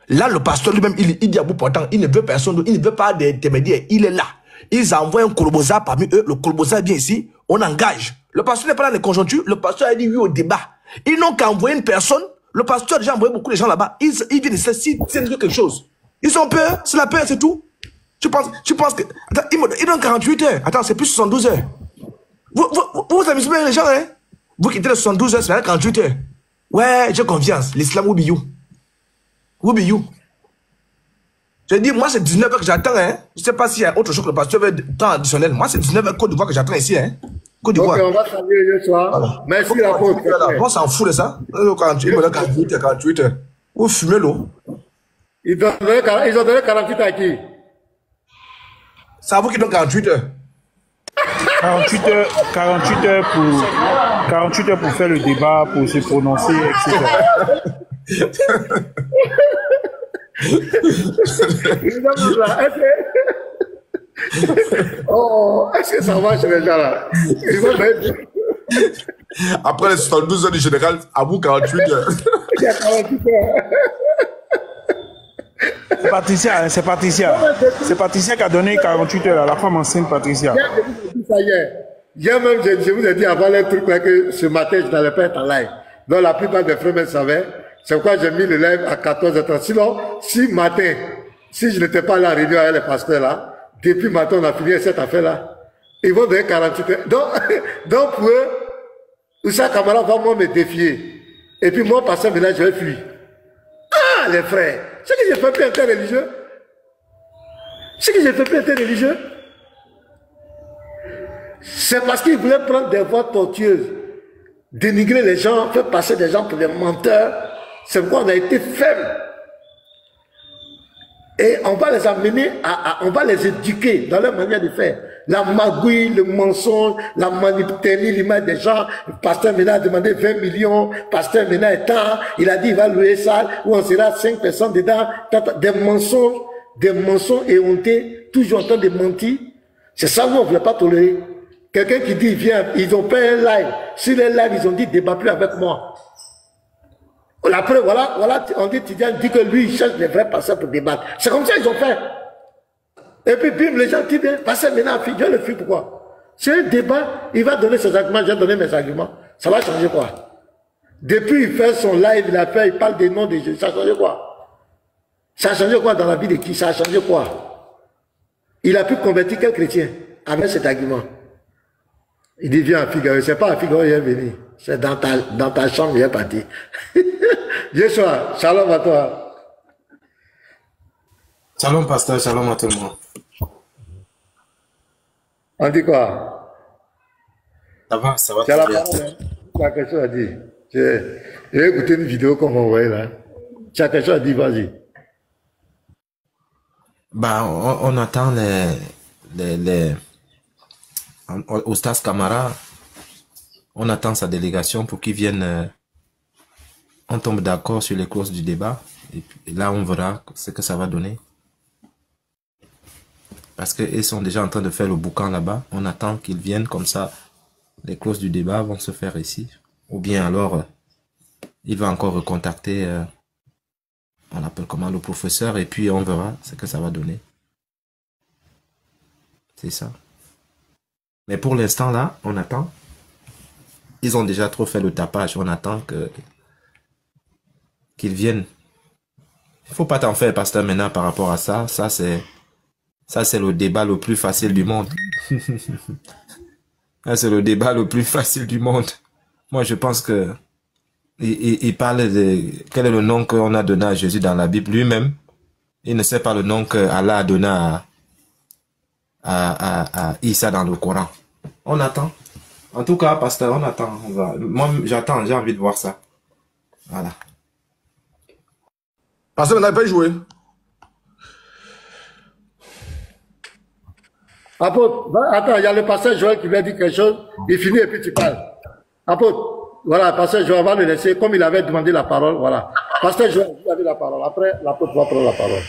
Là, le pasteur lui-même, il dit à bout portant, il ne veut personne, il ne veut pas d'intermédiaire. Il est là. Ils envoient un Colobosa parmi eux. Le Colobosa vient ici. On engage. Le pasteur n'est pas dans les conjonctures. Le pasteur a dit oui au débat. Ils n'ont qu'à envoyer une personne. Le pasteur a déjà envoyé beaucoup de gens là-bas. Ils viennent ici, s'ils tiennent quelque chose. Ils ont peur. C'est la peur, c'est tout. Tu penses que... Attends, ils donnent 48 heures. Attends, c'est plus 72 heures. Vous amusez bien les gens, hein? Vous quittez les 72 heures, c'est 48 heures. Ouais, j'ai confiance. L'islam, will be you. Will be you. Je dis, moi, c'est 19 heures que j'attends, hein. Je ne sais pas s'il y a autre chose que le pasteur veut temps additionnel. Moi, c'est 19 heures Côte d'Ivoire que j'attends ici, hein. Côte d'Ivoire. Ok, on va saluer ce soir. Voilà. Merci la faute. On s'en fout de ça. 48 heures. Vous fumez l'eau. Ils ont donné 48 à qui? C'est à vous qui donnez 48 heures. 48 heures pour faire le débat, pour se prononcer, etc. Oh, est-ce que ça va chez les gens là? Après les 72 heures du général, à vous 48 heures. Il y a 48 heures. C'est Patricia, c'est Patricia. C'est Patricia qui a donné 48 heures à la femme enceinte, Patricia. Ça y est. Hier même, je vous ai dit avant les trucs là que ce matin, je n'allais pas être en live. Donc la plupart des frères me savaient. C'est pourquoi j'ai mis le live à 14h30. Sinon, si je n'étais pas là à la réunion avec les pasteurs là, depuis matin, on a fini cette affaire-là. Ils vont donner 48 heures. Donc pour eux, Oussa Kamara va moi me défier. Et puis moi, pasteur, maintenant, je vais fuir. Ah, les frères, c'est que j'ai fait plus interreligieux. C'est parce qu'ils voulaient prendre des voix tortueuses, dénigrer les gens, faire passer des gens pour des menteurs. C'est pourquoi on a été faibles. Et on va les amener, on va les éduquer dans leur manière de faire. La magouille, le mensonge, la manipulation, l'image des gens. Le pasteur Mena a demandé 20 millions. Le pasteur Mena est tard. Il a dit il va louer ça, où on sera 5 personnes dedans. Des mensonges éhontés, toujours en train de mentir. C'est ça que nous, on ne voulait pas tolérer. Quelqu'un qui dit, viens, ils ont fait un live. Sur les lives, ils ont dit, débat plus avec moi. Après, voilà, on dit, Tidiane dit que lui, il cherche les vrais pasteurs pour débattre. C'est comme ça qu'ils ont fait. Et puis, bim, les gens disent, pasteur maintenant, je vais le faire, pourquoi? C'est un débat, il va donner ses arguments, j'ai donné mes arguments. Ça va changer quoi? Depuis, il fait son live, il parle des noms des jeux. Ça a changé quoi? Ça a changé quoi dans la vie de qui? Ça a changé quoi? Il a pu convertir quel chrétien avec cet argument? Il dit, viens à Figaro. C'est pas à Figaro, il est venu. C'est dans ta chambre, il est parti. Yeshua, shalom à toi. Shalom, pasteur, shalom à tout le monde. On dit quoi? Ça va. Tu as la parole, hein? Tu as quelque chose à dire. J'ai écouté une vidéo qu'on m'a envoyée là. Tu as quelque chose à dire, vas-y. Bah, on attend Oustas Kamara, on attend sa délégation pour qu'ils viennent. On tombe d'accord sur les clauses du débat. Et là, on verra ce que ça va donner. parce qu'ils sont déjà en train de faire le boucan là-bas. On attend qu'ils viennent, comme ça, les clauses du débat vont se faire ici. Ou bien alors, il va encore recontacter, on appelle comment, le professeur, et puis on verra ce que ça va donner. C'est ça. Mais pour l'instant, là, on attend. Ils ont déjà trop fait le tapage. On attend qu'ils viennent. Il ne faut pas t'en faire, pasteur, maintenant, par rapport à ça. Ça, c'est le débat le plus facile du monde. Ça, c'est le débat le plus facile du monde. Moi, je pense que il parle de quel est le nom qu'on a donné à Jésus dans la Bible. Lui-même, il ne sait pas le nom qu'Allah a donné à Issa dans le Coran. On attend. En tout cas, pasteur, on attend. Moi, j'attends, j'ai envie de voir ça. Voilà. Pasteur, on n'a pas joué. Apôtre, attends, il y a le pasteur Joël qui vient dire quelque chose. Il finit et puis tu parles. Apôtre, voilà, pasteur Joël va le laisser. Comme il avait demandé la parole, voilà. Pasteur Joël, vous avez la parole. Après, l'apôtre va prendre la parole.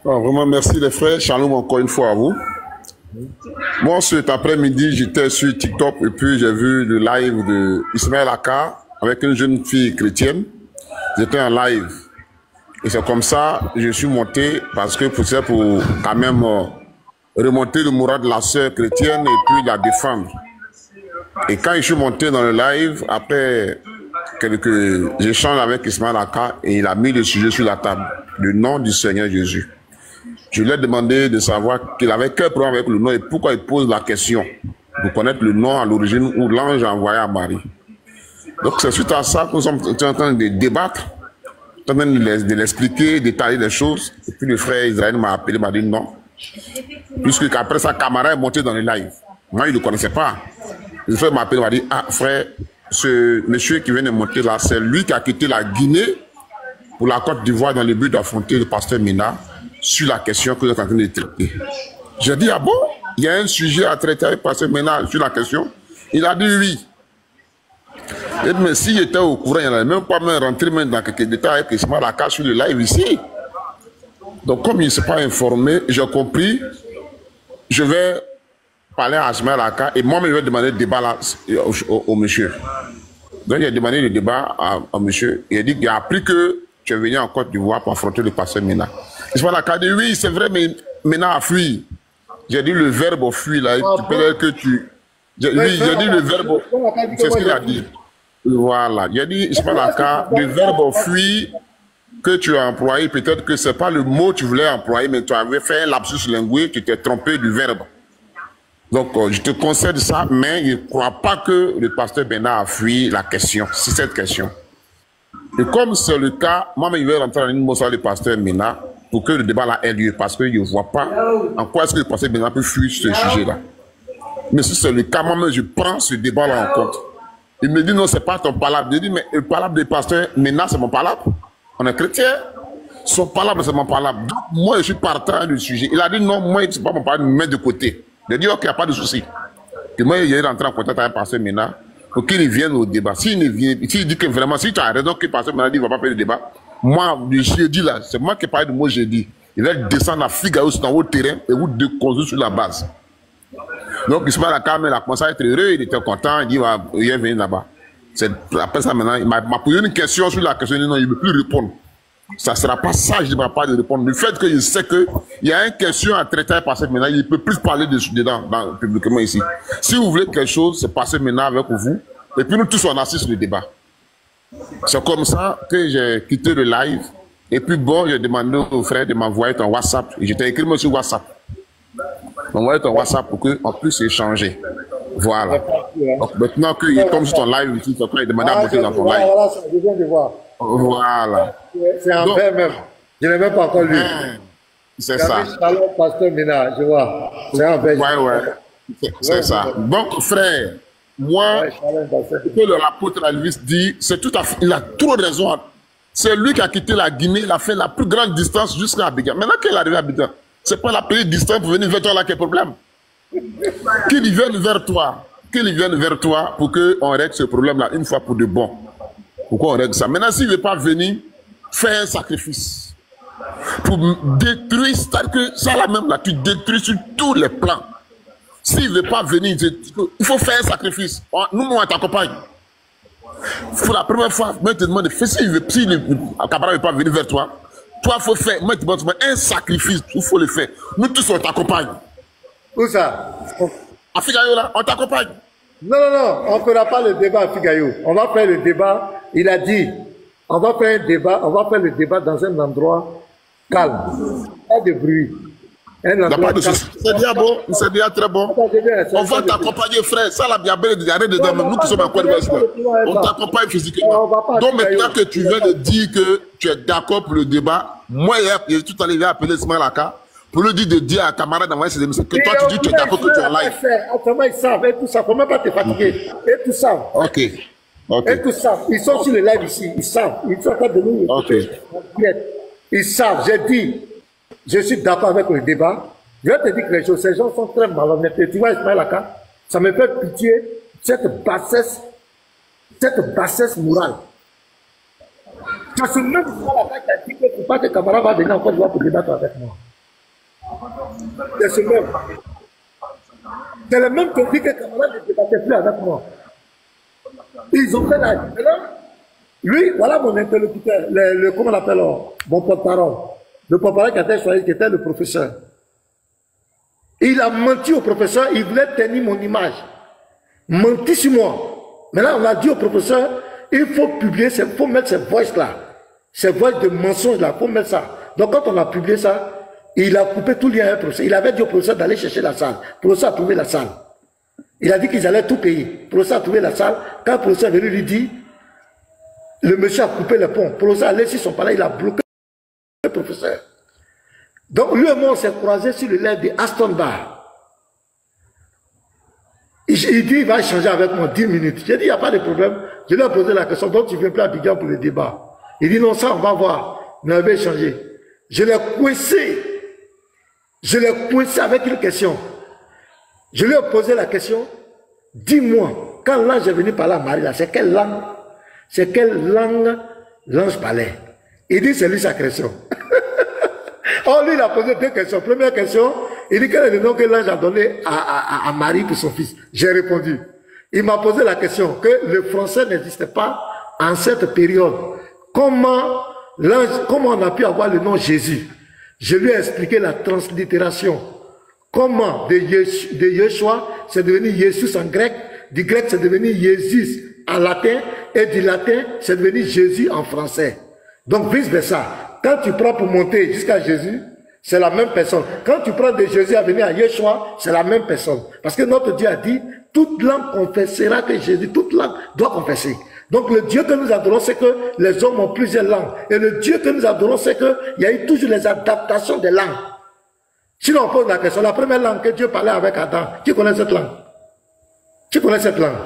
Oh, vraiment, merci les frères. Shalom encore une fois à vous. Moi, cet après-midi, j'étais sur TikTok et puis j'ai vu le live de Ismaël Aka avec une jeune fille chrétienne. J'étais en live. Et c'est comme ça je suis monté parce que pour quand même remonter le moral de la sœur chrétienne et puis la défendre. Et quand je suis monté dans le live, après quelques échanges avec Ismaël Aka, et il a mis le sujet sur la table, le nom du Seigneur Jésus. Je lui ai demandé de savoir qu'il avait quel problème avec le nom et pourquoi il pose la question de connaître le nom à l'origine où l'ange a envoyé à Marie. Donc c'est suite à ça que nous sommes en train de débattre, en train de l'expliquer, d'étaler les choses. Et puis le frère Israël m'a appelé, m'a dit non. Puisque après sa camarade est monté dans le live. Moi, il ne le connaissait pas. Le frère m'a appelé, m'a dit, ah frère, ce monsieur qui vient de monter là, c'est lui qui a quitté la Guinée pour la Côte d'Ivoire dans le but d'affronter le pasteur Mina sur la question que nous sommes en train de traiter. J'ai dit, ah bon, il y a un sujet à traiter avec le pasteur Mina sur la question. Il a dit oui. Et mais s'il était au courant, il n'allait même pas rentrer dans quelques détails avec Ismaël Aka sur le live ici. Donc comme il ne s'est pas informé, j'ai compris, je vais parler à Ismaël Aka et moi-même je vais demander le débat là, au monsieur. Donc il a demandé le débat au monsieur. Il a dit qu'il a appris que tu es venu en Côte d'Ivoire pour affronter le pasteur Mina. Ismaël Aka a dit oui, c'est vrai, mais Mina a fui. J'ai dit le verbe fuir là, tu peux dire que tu... J'ai dit le verbe, c'est ce qu'il a dit. Voilà, j'ai dit Ismaël Aka, le verbe fuir que tu as employé, peut-être que ce n'est pas le mot que tu voulais employer, mais tu avais fait un lapsus linguistique, tu t'es trompé du verbe. Donc, je te concède ça, mais je ne crois pas que le pasteur Bernard a fui la question, c'est cette question. Et comme c'est le cas, moi-même, je vais rentrer dans une motion avec le pasteur Bernard pour que le débat là ait lieu, parce que je ne vois pas en quoi est-ce que le pasteur Bernard peut fuir ce sujet-là. Mais si c'est le cas, moi-même, je prends ce débat-là en compte. Il me dit, non, ce n'est pas ton palabre. Je dis, mais le palabre du pasteur Bernard, c'est mon palabre. On est chrétien. Son palabre, c'est mon palabre. Donc, moi, je suis partant du sujet. Il a dit, non, moi, c'est pas mon palabre, mais de côté. J'ai dit, ok, il n'y a pas de souci. Et moi, il est rentré en contact avec le pasteur Ménard pour qu'il vienne au débat. S'il dit que vraiment, si tu as raison que le pasteur Ménard dit qu'il ne va pas faire le débat, moi, le jeudi là, c'est moi qui ai parlé de moi jeudi. Il va descendre à Figaro sur le terrain et vous déconstruire sur la base. Donc, Ismaël Aka, il a commencé à être heureux, il était content, il dit, il est venu là-bas. Après ça, maintenant, il m'a posé une question sur la question, non, il ne veut plus répondre. Ça ne sera pas ça, je ne devrais pas de répondre. Le fait qu'il sait qu'il y a une question à traiter parce que maintenant, il ne peut plus parler dedans, publiquement ici. Si vous voulez quelque chose, c'est passer maintenant avec vous. Et puis nous tous, on assiste sur le débat. C'est comme ça que j'ai quitté le live. Et puis bon, j'ai demandé au frère de m'envoyer ton WhatsApp. J'étais écrit sur WhatsApp. M'envoyer ton WhatsApp pour qu'on puisse échanger. Voilà. Donc maintenant qu'il tombe sur ton live, il demande à monter dans ton live. Voilà, je viens de voir. Voilà. C'est en paix même. Je n'ai même pas encore lu. C'est ça. Shalom, pasteur Mina, je vois. C'est en paix. Ouais. C'est ça. Donc, frère, moi, ce que le rapporteur Alvis dit, c'est tout à fait. Il a trop raison. C'est lui qui a quitté la Guinée, il a fait la plus grande distance jusqu'à Abidjan. Maintenant qu'il est arrivé à Abidjan, c'est pas la petite distance pour venir vers toi là qui est le problème. Qu'il vienne vers toi. Qu'il vienne vers toi pour qu'on règle ce problème-là une fois pour de bon. Pourquoi on règle ça? Maintenant, s'il ne veut pas venir, faire un sacrifice. pour détruire, c'est-à-dire que ça là même là, tu détruis sur tous les plans. S'il ne veut pas venir, il faut faire un sacrifice. Nous, on t'accompagne. Pour la première fois, moi, je te demande, si le camarade ne veut pas venir vers toi, toi, il faut faire, moi, je te demande un sacrifice, il faut le faire. Nous tous, on t'accompagne. Où ça? À Figayo, là, on t'accompagne. Non, non, non, on ne fera pas le débat à Figayo. On va faire le débat, il a dit, on va faire un débat, on va faire le débat dans un endroit calme, pas de bruit. C'est déjà bon, c'est déjà très bon. On va t'accompagner, frère. Ça, la biabelle, il y a rien dedans. Nous qui sommes en Côte d'Ivoire, on t'accompagne physiquement. Donc maintenant que tu viens de dire que tu es d'accord pour le débat, moi, hier, tout à l'heure, j'ai appelé Ismaël Aka pour lui dire de dire à camarade d'envoyer ses émissions que toi, tu dis que tu es d'accord que tu es en live. Actuellement, ils savent, et tout ça. Il ne faut même pas te fatiguer. Et tout ça. Ok. Et tout ça. Ils sont sur le live ici. Ils savent. Ils sont pas de nous. Ok. Ils savent. J'ai dit. Je suis d'accord avec le débat. Je vais te dire que les choses, ces gens sont très malhonnêtes. Tu vois, Ismaël Aka, ça me fait pitié, cette bassesse morale. C'est ce même Ismaël Aka qui a dit que ne faut pas que camarade va venir encore voir pour débattre avec moi. C'est ce même. C'est le même qui dit que camarade ne débattait plus avec moi. Ils ont fait la. Lui, voilà mon interlocuteur, comment on l'appelle, mon porte-parole. Le porte-parole qui était choisi, qui était le professeur. Il a menti au professeur, il voulait tenir mon image. Menti sur moi. Maintenant, on a dit au professeur, il faut publier, il faut mettre ces voices-là. Ces voices de mensonges-là, il faut mettre ça. Donc, quand on a publié ça, il a coupé tout lien avec le professeur. Il avait dit au professeur d'aller chercher la salle. Le professeur a trouvé la salle. Il a dit qu'ils allaient tout payer. Le professeur a trouvé la salle. Quand le professeur est venu lui dire, le monsieur a coupé le pont. Le professeur a laissé son palais, il a bloqué le professeur. Donc lui et moi on s'est croisés sur le live de Aston Bar. Il dit il va échanger avec moi 10 minutes. J'ai dit il n'y a pas de problème. Je lui ai posé la question, donc tu ne viens plus à Abidjan pour le débat. Il dit non, ça on va voir. Mais on va échanger. Je l'ai coincé. Je l'ai coincé avec une question. Je lui ai posé la question. Dis-moi, quand l'ange est venu parler à Marie, c'est quelle langue? C'est quelle langue l'ange parlait? Il dit c'est lui sa question. Oh, lui, il a posé deux questions. Première question, il dit quel est le nom que l'ange a donné à Marie pour son fils. J'ai répondu. Il m'a posé la question que le français n'existait pas en cette période. Comment on a pu avoir le nom Jésus? Je lui ai expliqué la translittération. Comment de Yeshua, c'est devenu Jesus en grec, du grec, c'est devenu Jésus en latin, et du latin, c'est devenu Jésus en français. Donc, vice versa. Quand tu prends pour monter jusqu'à Jésus, c'est la même personne. Quand tu prends de Jésus à venir à Yeshua, c'est la même personne. Parce que notre Dieu a dit, toute langue confessera que Jésus, toute langue doit confesser. Donc le Dieu que nous adorons, c'est que les hommes ont plusieurs langues. Et le Dieu que nous adorons, c'est qu'il y a eu toujours les adaptations des langues. Sinon on pose la question, la première langue que Dieu parlait avec Adam, qui connaît cette langue? Qui connaît cette langue?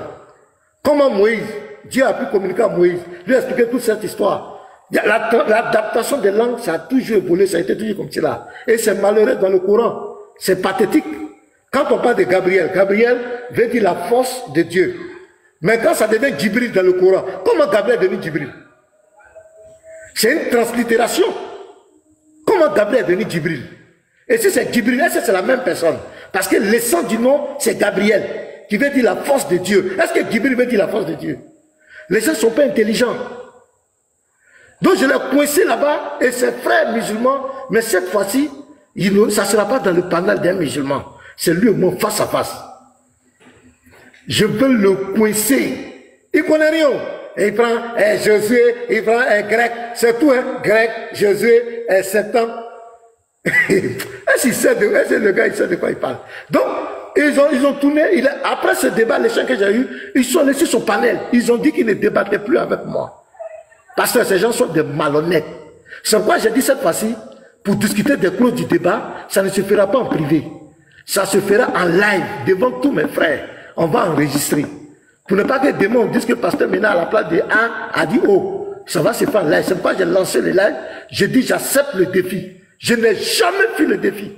Comment Moïse, Dieu a pu communiquer à Moïse, lui expliquer toute cette histoire. L'adaptation des langues, ça a toujours évolué, ça a été toujours comme cela. Et c'est malheureux dans le Coran. C'est pathétique. Quand on parle de Gabriel, Gabriel veut dire la force de Dieu. Mais quand ça devient Djibril dans le Coran, comment Gabriel est devenu Djibril? C'est une translittération. Comment Gabriel est devenu Djibril? Et si c'est Djibril, est-ce que c'est la même personne? Parce que l'essence du nom, c'est Gabriel, qui veut dire la force de Dieu. Est-ce que Djibril veut dire la force de Dieu? Les gens ne sont pas intelligents. Donc je l'ai coincé là-bas et ses frères musulmans, mais cette fois-ci, ça ne sera pas dans le panel d'un musulman. C'est lui et moi face à face. Je veux le coincer. Il ne connaît rien. Et il prend Josué, il prend grec, c'est tout, grec, Josué, septembre. Est-ce que le gars il sait de quoi il parle? Donc, ils ont tourné, après ce débat, les gens que j'ai eu, ils sont laissés sur panel. Ils ont dit qu'ils ne débattaient plus avec moi. Parce que ces gens sont des malhonnêtes. C'est pourquoi j'ai dit cette fois-ci, pour discuter des clauses du débat, ça ne se fera pas en privé. Ça se fera en live, devant tous mes frères. On va enregistrer. Pour ne pas que demain on dise que Pasteur Mena à la place de A a dit oh, ça va se faire en live. C'est pourquoi j'ai lancé le live. J'ai dit j'accepte le défi. Je n'ai jamais fait le défi.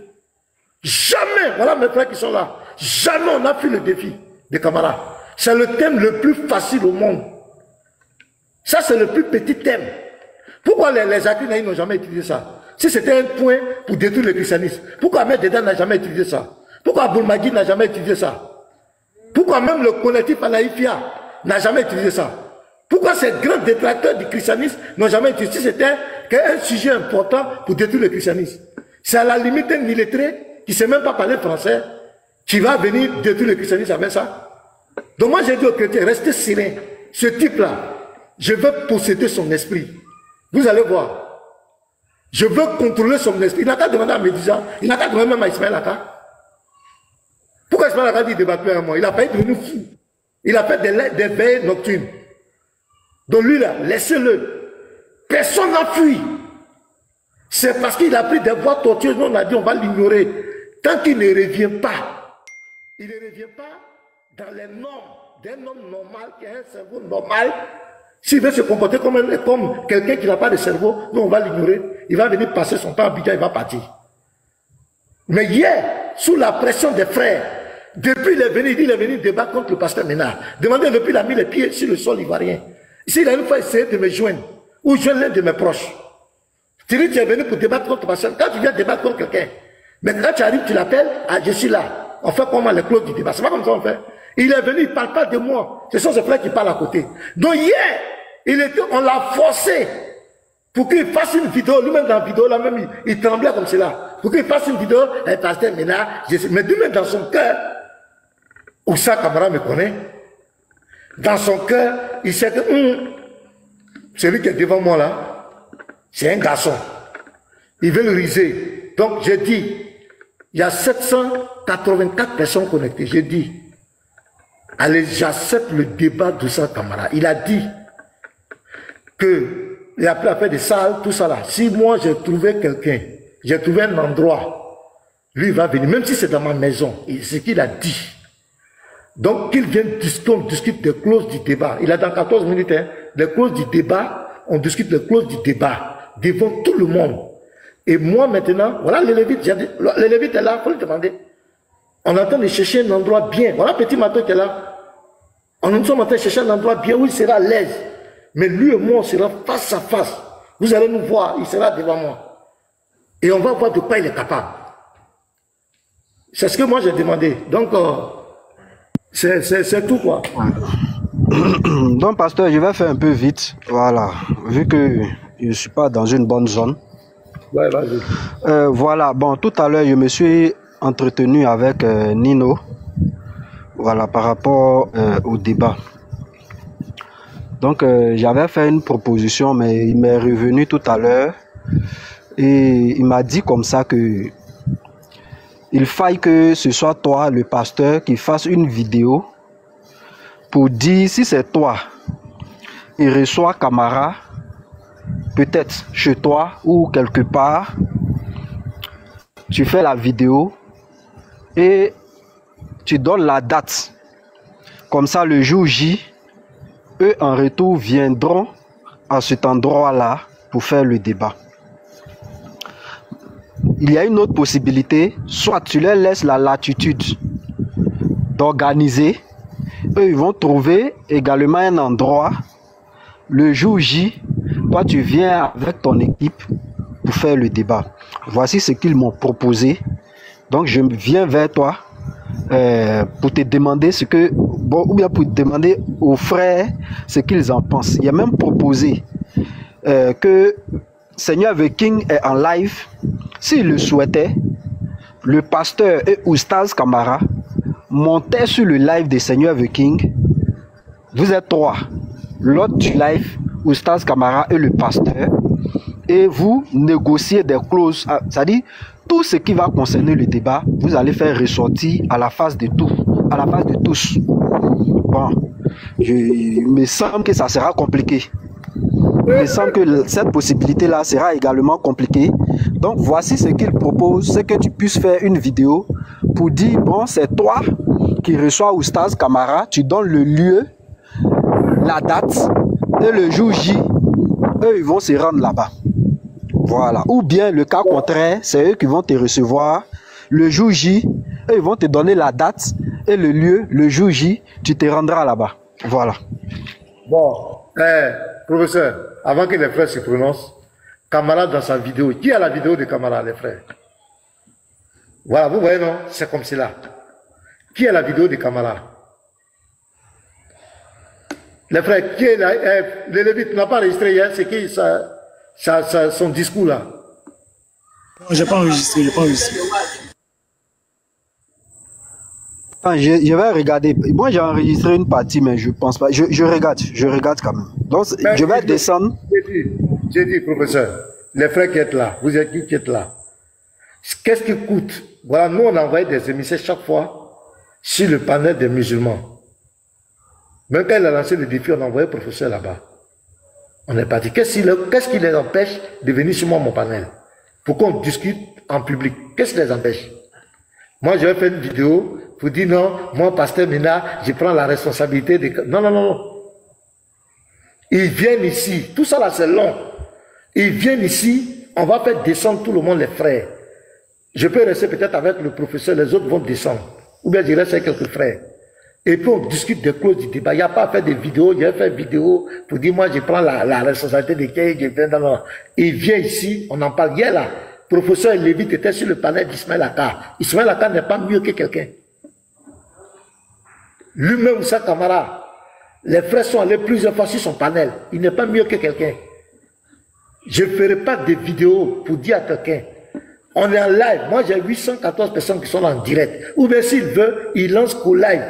Jamais. Voilà mes frères qui sont là. Jamais on a fait le défi des camarades. C'est le thème le plus facile au monde. Ça, c'est le plus petit thème. Pourquoi les Akinaïs n'ont jamais utilisé ça? Si c'était un point pour détruire le christianisme, pourquoi Ahmed Dedan n'a jamais utilisé ça? Pourquoi Boulmagui n'a jamais utilisé ça? Pourquoi même le collectif Anaïfia n'a jamais utilisé ça? Pourquoi ces grands détracteurs du christianisme n'ont jamais utilisé? Si c'était un sujet important pour détruire le christianisme, c'est à la limite un illettré qui ne sait même pas parler français qui va venir détruire le christianisme avec ça. Donc moi j'ai dit aux chrétiens, restez sereins. Ce type-là, je veux posséder son esprit. Vous allez voir. Je veux contrôler son esprit. Il n'a qu'à demander à Médisa, il n'a qu'à demander même à Ismaël Aka. Pourquoi Ismaël Aka dit qu'il ne débat plus avec moi? Il a failli devenir fou. Il a fait des veilles nocturnes. Donc lui là, laissez-le. Personne n'a fui. C'est parce qu'il a pris des voies tortueuses. Nous on a dit on va l'ignorer. Tant qu'il ne revient pas, il ne revient pas dans les normes d'un homme normal qui a un cerveau normal. S'il veut se comporter comme quelqu'un qui n'a pas de cerveau, nous on va l'ignorer. Il va venir passer son temps à Abidjan, il va partir. Mais hier, sous la pression des frères, depuis il est venu débattre contre le pasteur Ménard. Demandez depuis il a mis les pieds sur le sol ivoirien. Ici, il a une fois essayé de me joindre, ou joindre l'un de mes proches. Tu dis tu es venu pour débattre contre le pasteur. Quand tu viens débattre contre quelqu'un, mais quand tu arrives, tu l'appelles, ah je suis là. On fait comment les clauses du débat? C'est pas comme ça on fait. Il est venu, il ne parle pas de moi. Ce sont ses frères qui parlent à côté. Donc hier, on l'a forcé pour qu'il fasse une vidéo. Lui-même dans la vidéo, là même, il tremblait comme cela. Pour qu'il fasse une vidéo, pasteur Ménard, mais lui-même dans son cœur, Oussa Kamara me connaît, dans son cœur, il sait que celui qui est devant moi là, c'est un garçon. Il veut le riser. Donc j'ai dit, il y a 784 personnes connectées. J'ai dit, allez, j'accepte le débat d'Oussa Kamara. Il a dit que il a fait des salles, tout ça là. Si moi j'ai trouvé quelqu'un, j'ai trouvé un endroit, lui il va venir, même si c'est dans ma maison, c'est ce qu'il a dit. Donc qu'il vienne discuter, on discute des clauses du débat. Il a dans 14 minutes, hein, les clauses du débat, on discute les clauses du débat devant tout le monde. Et moi maintenant, voilà le Lévite, le Lévite est là, il faut lui demander. On est en train de chercher un endroit bien. Voilà petit matin qui est là. On est en train de chercher un endroit bien où il sera à l'aise. Mais lui et moi, on sera face à face. Vous allez nous voir, il sera devant moi. Et on va voir de quoi il est capable. C'est ce que moi j'ai demandé. Donc, c'est tout quoi. Donc, pasteur, je vais faire un peu vite. Voilà. Vu que je ne suis pas dans une bonne zone. Ouais, vas-y. Voilà. Bon, tout à l'heure, je me suis entretenu avec Nino. Voilà, par rapport au débat. Donc, j'avais fait une proposition, mais il m'est revenu tout à l'heure et il m'a dit comme ça que il faille que ce soit toi, le pasteur, qui fasse une vidéo pour dire si c'est toi, il reçoit Kamara, peut-être chez toi ou quelque part, tu fais la vidéo et tu donnes la date. Comme ça, le jour J, eux en retour viendront à cet endroit-là pour faire le débat. Il y a une autre possibilité, soit tu leur laisses la latitude d'organiser, eux ils vont trouver également un endroit, le jour J, toi tu viens avec ton équipe pour faire le débat. Voici ce qu'ils m'ont proposé, donc je viens vers toi pour te demander ce que, bon, ou bien pour te demander aux frères ce qu'ils en pensent. Il y a même proposé que Seigneur The King est en live. S'il le souhaitait, le pasteur et Oustaz Kamara montaient sur le live de Seigneur The King. Vous êtes trois. L'autre du live, Oustaz Kamara et le pasteur. Et vous négociez des clauses, c'est-à-dire tout ce qui va concerner le débat, vous allez faire ressortir à la face de tout, à la face de tous. Bon, il me semble que ça sera compliqué. Il me semble que cette possibilité-là sera également compliquée. Donc voici ce qu'il propose, c'est que tu puisses faire une vidéo pour dire, bon, c'est toi qui reçois Oustaz Kamara, tu donnes le lieu, la date, et le jour J, eux, ils vont se rendre là-bas. Voilà. Ou bien, le cas contraire, c'est eux qui vont te recevoir le jour J, eux, ils vont te donner la date et le lieu, le jour J, tu te rendras là-bas. Voilà. Bon, professeur, avant que les frères se prononcent, Camara dans sa vidéo. Qui a la vidéo de Camara, les frères? Voilà, vous voyez, non? C'est comme cela. Qui a la vidéo de Camara? Les frères, qui est là? Le Lévite n'a pas enregistré hier, c'est qui son discours là? Non, j'ai pas enregistré, Je vais regarder. Moi, j'ai enregistré une partie, mais je pense pas. Je regarde quand même. Donc, mais je vais descendre. J'ai dit, professeur, les frères qui êtes là, vous êtes qui êtes là? Qu'est-ce qui coûte? Voilà, nous, on a envoyé des émissaires chaque fois sur le panel des musulmans. Même quand il a lancé le défi, on a envoyé le professeur là-bas. On est parti. Qu'est-ce qui les empêche de venir sur mon panel? Pour qu'on discute en public. Qu'est-ce qui les empêche? Moi, je vais faire une vidéo pour dire non, moi, pasteur Mina, je prends la responsabilité de... Non. Ils viennent ici. Tout ça là, c'est long. Ils viennent ici, on va faire descendre tout le monde, les frères. Je peux rester peut-être avec le professeur, les autres vont descendre. Ou bien je reste avec quelques frères. Et puis on discute des clauses du débat. Il n'y a pas à faire des vidéos. Je vais faire une vidéo pour dire moi je prends la responsabilité de qui je viens dans le... Il vient ici, on en parle hier là. Professeur Lévite était sur le panel d'Ismaël Aka. Ismaël Aka n'est pas mieux que quelqu'un. Lui-même, sa camarade. Les frères sont allés plusieurs fois sur son panel. Il n'est pas mieux que quelqu'un. Je ne ferai pas de vidéos pour dire à quelqu'un. On est en live. Moi, j'ai 814 personnes qui sont en direct. Ou bien s'il veut, il lance qu'au live.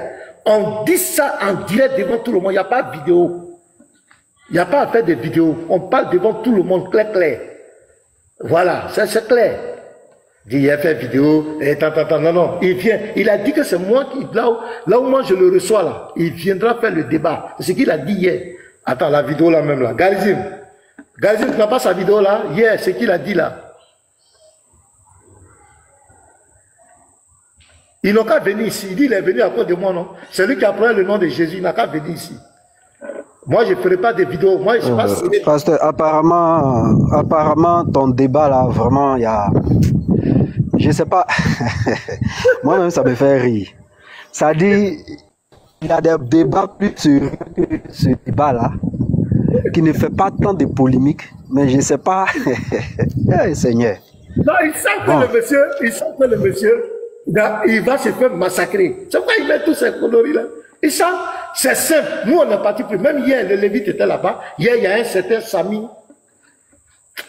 On dit ça en direct devant tout le monde. Il n'y a pas de vidéo. Il n'y a pas à faire de vidéo. On parle devant tout le monde, clair. Voilà, ça c'est clair. Il a fait vidéo, et non. Il vient. Il a dit que c'est moi qui, là où moi je le reçois là, il viendra faire le débat. C'est ce qu'il a dit hier. Attends, la vidéo là même là. Galizim, tu n'as pas sa vidéo là? Hier, c'est ce qu'il a dit là. Ils n'ont qu'à venir ici. Il dit il est venu à cause de moi, non? C'est lui qui a pris le nom de Jésus, il n'a qu'à venir ici. Moi, je ne ferai pas de vidéos. Moi, je passe... Pasteur, apparemment, ton débat là, vraiment, il y a... Je sais pas. Moi-même, ça me fait rire. Ça dit, il y a des débats plus sérieux que ce débat là, qui ne fait pas tant de polémiques, mais je ne sais pas. Hey, Seigneur. Non, il sent que le monsieur, il va se faire massacrer. C'est pourquoi il met tous ces coloris là. Et ça, c'est simple. Nous, on est parti plus. Même hier, le Lévite était là-bas. Hier, il y a un certain Samy.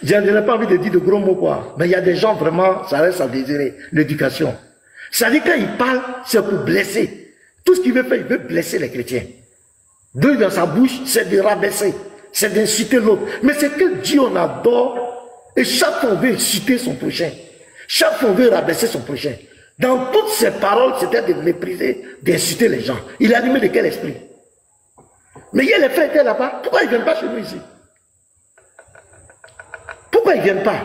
Je n'ai pas envie de dire de gros mots, quoi. Mais il y a des gens, vraiment, ça reste à désirer. L'éducation. Ça dit, quand il parle, c'est pour blesser. Tout ce qu'il veut faire, il veut blesser les chrétiens. D'où dans sa bouche, c'est de rabaisser. C'est d'inciter l'autre. Mais c'est que Dieu, on adore. Et chaque fois, on veut inciter son prochain. Chaque fois, on veut rabaisser son prochain. Dans toutes ses paroles, c'était de mépriser, d'insulter les gens. Il est animé de quel esprit? Mais hier, les frères étaient là-bas. Pourquoi ils ne viennent pas chez nous ici? Pourquoi ils ne viennent pas?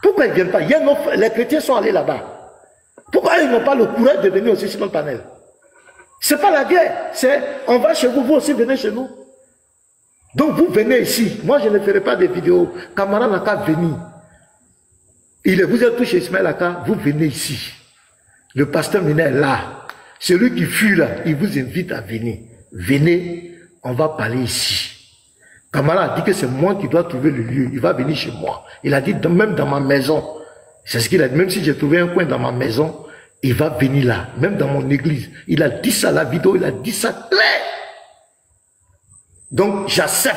Pourquoi ils ne viennent pas? Hier, les chrétiens sont allés là-bas. Pourquoi ils n'ont pas le courage de venir aussi sur notre panel? Ce n'est pas la guerre. C'est on va chez vous, vous aussi venez chez nous. Donc vous venez ici. Moi, je ne ferai pas de vidéos. Camara n'a qu'à venir. Vous êtes tous chez Ismaël Aka, vous venez ici. Le pasteur Mina est là. Celui qui fuit là, il vous invite à venir. Venez, on va parler ici. Camara a dit que c'est moi qui dois trouver le lieu. Il va venir chez moi. Il a dit même dans ma maison. C'est ce qu'il a dit. Même si j'ai trouvé un coin dans ma maison, il va venir là. Même dans mon église. Il a dit ça, la vidéo, il a dit ça clair. Donc j'accepte.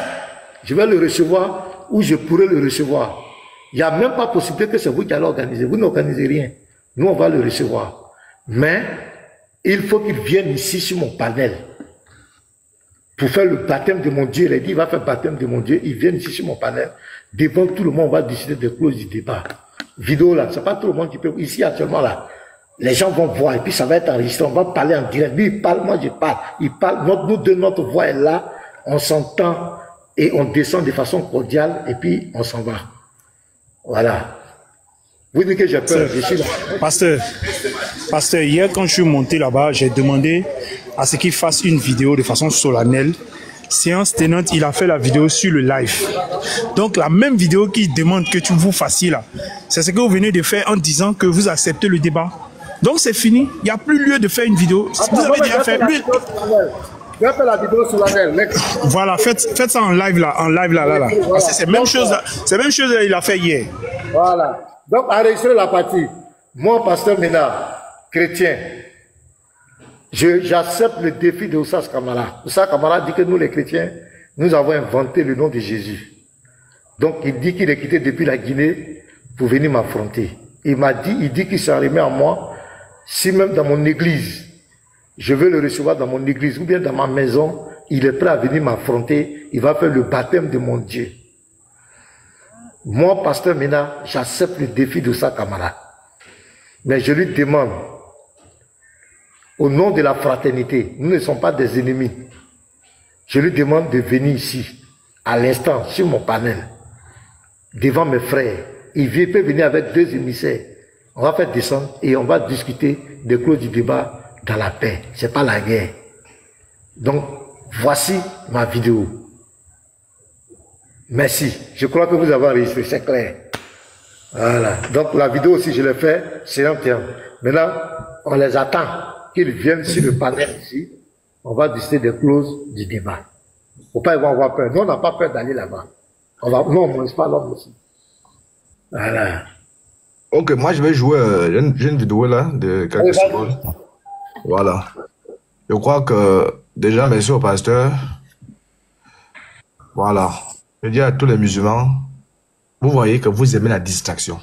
Je vais le recevoir ou je pourrais le recevoir. Il n'y a même pas possibilité que c'est vous qui allez organiser. Vous n'organisez rien. Nous, on va le recevoir. Mais, il faut qu'il vienne ici sur mon panel. Pour faire le baptême de mon Dieu. Il a dit, il va faire le baptême de mon Dieu. Il vient ici sur mon panel. Devant tout le monde, on va décider des clauses du débat. Vidéo là, c'est pas tout le monde qui peut. Ici, actuellement là, les gens vont voir. Et puis, ça va être enregistré. On va parler en direct. Lui, il parle, moi, je parle. Il parle. Nous deux, notre voix est là. On s'entend. Et on descend de façon cordiale. Et puis, on s'en va. Voilà. Vous dites que j'ai peur, je suis là. Pasteur, hier quand je suis monté là-bas, j'ai demandé à ce qu'il fasse une vidéo de façon solennelle. Séance tenante, il a fait la vidéo sur le live. Donc la même vidéo qu'il demande que tu vous fassiez là, c'est ce que vous venez de faire en disant que vous acceptez le débat. Donc c'est fini, il n'y a plus lieu de faire une vidéo. Vous avez déjà fait plus. Je vais faire la vidéo sur la Voilà, faites ça en live là, là. Parce que c'est même chose, il a fait hier. Voilà. Donc, enregistrez la partie. Moi, pasteur Mena, chrétien, j'accepte le défi de Oussas Kamara. Oussas Kamara dit que nous, les chrétiens, nous avons inventé le nom de Jésus. Donc, il dit qu'il est quitté depuis la Guinée pour venir m'affronter. Il dit qu'il s'en remet en moi, si même dans mon église, je veux le recevoir dans mon église ou bien dans ma maison, il est prêt à venir m'affronter, il va faire le baptême de mon Dieu. Moi, pasteur Mena, j'accepte le défi de sa camarade. Mais je lui demande, au nom de la fraternité, nous ne sommes pas des ennemis. Je lui demande de venir ici, à l'instant, sur mon panel, devant mes frères. Il peut venir avec 2 émissaires. On va faire descendre et on va discuter des clauses du débat dans la paix. C'est pas la guerre. Donc, voici ma vidéo. Merci. Je crois que vous avez enregistré, c'est clair. Voilà. Donc, la vidéo aussi, je l'ai fait, c'est un terme. Maintenant, on les attend qu'ils viennent sur le panel ici. On va discuter des clauses du débat. Faut pas avoir peur. Nous, on n'a pas peur d'aller là-bas. Non, on ne mange pas l'homme aussi. Voilà. Ok, moi, je vais jouer, j'ai une vidéo là, de quelques secondes. Voilà. Je crois que, déjà, merci au pasteur. Voilà. Je dis à tous les musulmans, vous voyez que vous aimez la distraction.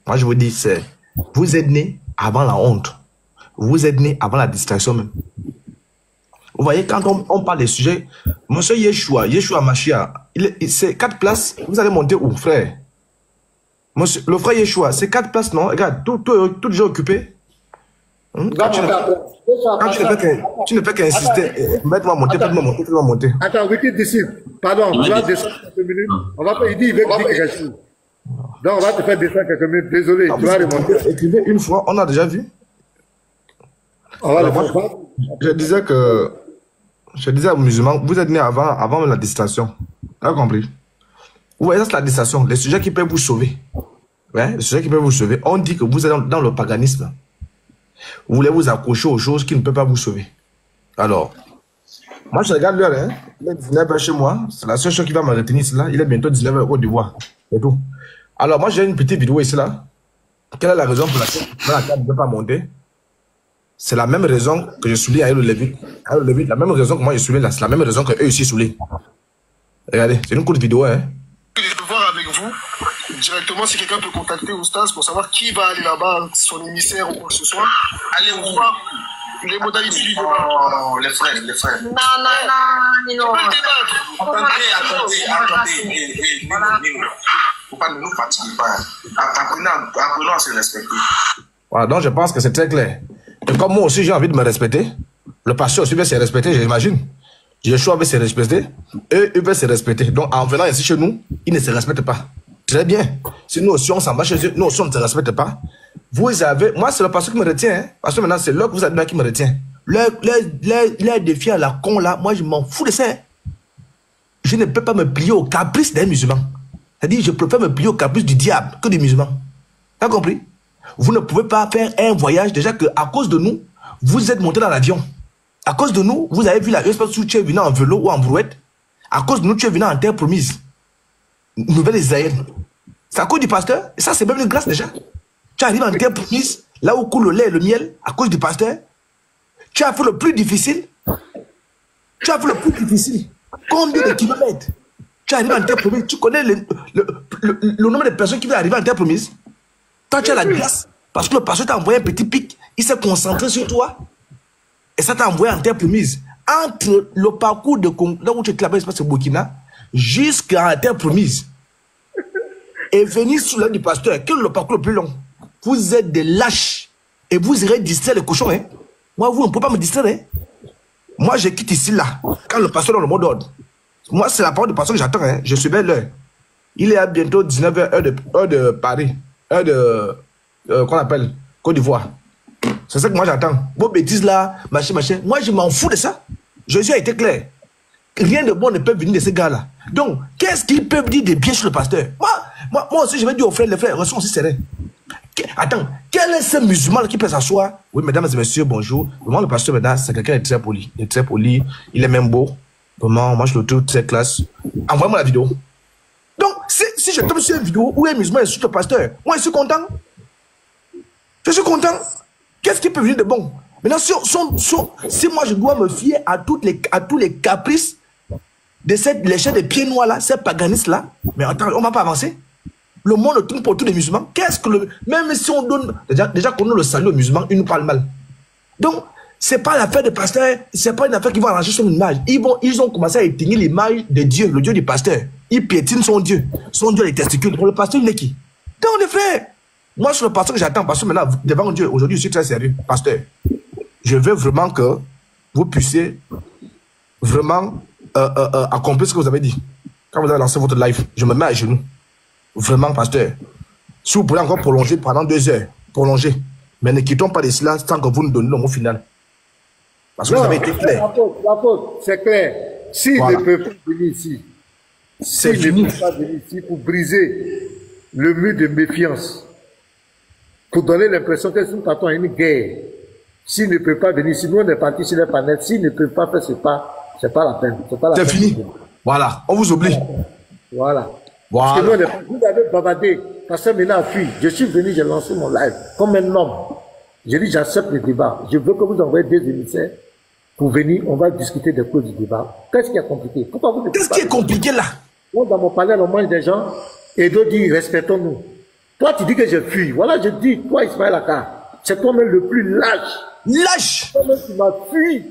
Moi, je vous dis, c'est, vous êtes nés avant la honte. Vous êtes nés avant la distraction même. Vous voyez, quand on parle des sujets, monsieur Yeshua Mashiach, c'est 4 places, vous allez monter où, frère? Monsieur, le frère Yeshua, c'est 4 places, non? Regarde, tout déjà occupé. Quand tu ne fais qu'insister, mets-moi monter, fais-moi monter. Attends, Wiki disciple, pardon, tu vas descendre quelques minutes. On va pas, il dit, il veut dire quelque chose. Donc, on va te faire descendre quelques minutes. Désolé, tu vas remonter. Écrivez une fois, on a déjà vu. Je disais aux musulmans, vous êtes nés avant même la distraction. Vous avez compris? Vous voyez, ça c'est la distraction, les sujets qui peuvent vous sauver. Ouais, les sujets qui peuvent vous sauver. On dit que vous êtes dans le paganisme. Vous voulez vous accrocher aux choses qui ne peuvent pas vous sauver. Alors, moi je regarde l'heure, hein. Il est 19h chez moi. C'est la seule chose qui va me retenir, c'est là. Il est bientôt 19h au Côte d'Ivoire. C'est tout. Alors, moi j'ai une petite vidéo ici là. Quelle est la raison pour laquelle je ne peux pas monter? C'est la même raison que je souligne à le Lévite. La même raison que moi je souligne là. C'est la même raison que eux aussi soulignent. Regardez, c'est une courte vidéo, hein. Je peux voir avec vous directement si quelqu'un peut contacter Oustaz pour savoir qui va aller là-bas, son émissaire ou quoi que ce soit. Allez voir les modalités du débat. Non, les frères. Non. On peut débattre. Attendez. Faut pas nous fatiguer pas. Apprenons à se respecter. Voilà, donc je pense que c'est très clair. Et comme moi aussi j'ai envie de me respecter, le pasteur aussi veut se respecter, j'imagine. Yeshua veut se respecter, eux veulent se respecter. Donc en venant ici chez nous, ils ne se respectent pas. Très bien. Si nous aussi on s'en va chez eux, nous aussi on ne se respecte pas. Vous avez, moi c'est le pasteur qui me retient, hein. Parce que maintenant c'est là que vous avez qui me retient. Les défis à la con là, moi je m'en fous de ça. Je ne peux pas me plier au caprice des musulmans. C'est-à-dire je préfère me plier au caprice du diable que des musulmans. T'as compris? Vous ne pouvez pas faire un voyage déjà que à cause de nous, vous êtes monté dans l'avion. À cause de nous, vous avez vu la espèce où tu es venu en vélo ou en brouette. À cause de nous, tu es venu en terre promise. Nouvelle-Israël. C'est à cause du pasteur. Et ça, c'est même une grâce déjà. Tu arrives en terre promise, là où coule le lait et le miel, à cause du pasteur. Tu as fait le plus difficile. Combien de kilomètres? Tu arrives en terre promise. Tu connais le nombre de personnes qui vont arriver en terre promise? Toi, tu as la grâce. Parce que le pasteur t'a envoyé un petit pic. Il s'est concentré sur toi. Et ça t'a envoyé en terre promise. Entre le parcours de là où tu étais là-bas, c'est Burkina, jusqu'à la terre promise. Et venir sous l'aile du pasteur, quel est le parcours le plus long? Vous êtes des lâches. Et vous irez distraire les cochons. Hein? Moi, vous ne pouvez pas me distraire. Hein? Moi, je quitte ici, là. Quand le pasteur est dans le mot d'ordre. Moi, c'est la parole du pasteur que j'attends. Hein? Je suis belle l'heure. Il est à bientôt 19h, heure de Paris. Heure de... qu'on appelle Côte d'Ivoire. C'est ça que moi j'attends. Vos bêtises là, machin. Moi je m'en fous de ça. Jésus a été clair. Rien de bon ne peut venir de ces gars-là. Donc, qu'est-ce qu'ils peuvent dire de bien sur le pasteur? Moi aussi je vais dire aux frères, les frères, restons aussi sereins. Attends, quel est ce musulman qui peut s'asseoir? Oui, mesdames et messieurs, bonjour. Vraiment, le pasteur, maintenant, c'est quelqu'un de très poli. Il est très poli, il est même beau. Vraiment, moi, je le trouve très classe. Envoie-moi la vidéo. Donc, si je tombe sur une vidéo où un musulman insulte le pasteur, moi, je suis content. Je suis content. Qu'est-ce qui peut venir de bon? Maintenant, si moi, je dois me fier à tous les caprices de cette léchette des pieds noirs là, ces paganistes là, mais attends, on ne va pas avancer. Le monde tourne pour tous les musulmans. Qu'est-ce que le... Même si on donne... Déjà qu'on donne le salut aux musulmans, ils nous parlent mal. Donc, ce n'est pas l'affaire des pasteurs, ce n'est pas une affaire qui va arranger son image. Ils ont commencé à éteindre l'image de Dieu, le Dieu du pasteur. Ils piétinent son Dieu les testicules. Pour le pasteur, il est qui? Donc, les frères, moi, sur le pasteur que j'attends, parce que maintenant, devant Dieu, aujourd'hui, je suis très sérieux. Pasteur, je veux vraiment que vous puissiez vraiment accomplir ce que vous avez dit. Quand vous avez lancé votre live, je me mets à genoux. Vraiment, pasteur. Si vous pouvez encore prolonger pendant 2 heures, prolonger. Mais ne quittons pas de cela sans que vous nous donnez le mot final. Parce que vous avez été clair. La faute, c'est clair. S'il ne peut pas venir ici, pour briser le mur de méfiance, pour donner l'impression que nous attendons une guerre, s'il ne peut pas venir, si nous on est parti sur les panels, s'il ne peut pas faire ce pas, c'est pas la peine. C'est fini. Voilà, on vous oublie. Voilà. Parce que vous avez bavardé, parce que maintenant a fui. Je suis venu, j'ai lancé mon live comme un homme. J'ai dit, j'accepte le débat. Je veux que vous envoyez 2 émissaires pour venir, on va discuter des causes du débat. Qu'est-ce qui est compliqué? Pourquoi vous Qu'est-ce qui est compliqué là? Moi, dans mon panel, on mange des gens et d'autres disent, respectons-nous. Toi, tu dis que je fuis. Voilà, je dis, toi, Ismaël Aka, c'est toi-même le plus lâche. Lâche! Toi-même, tu m'as fui.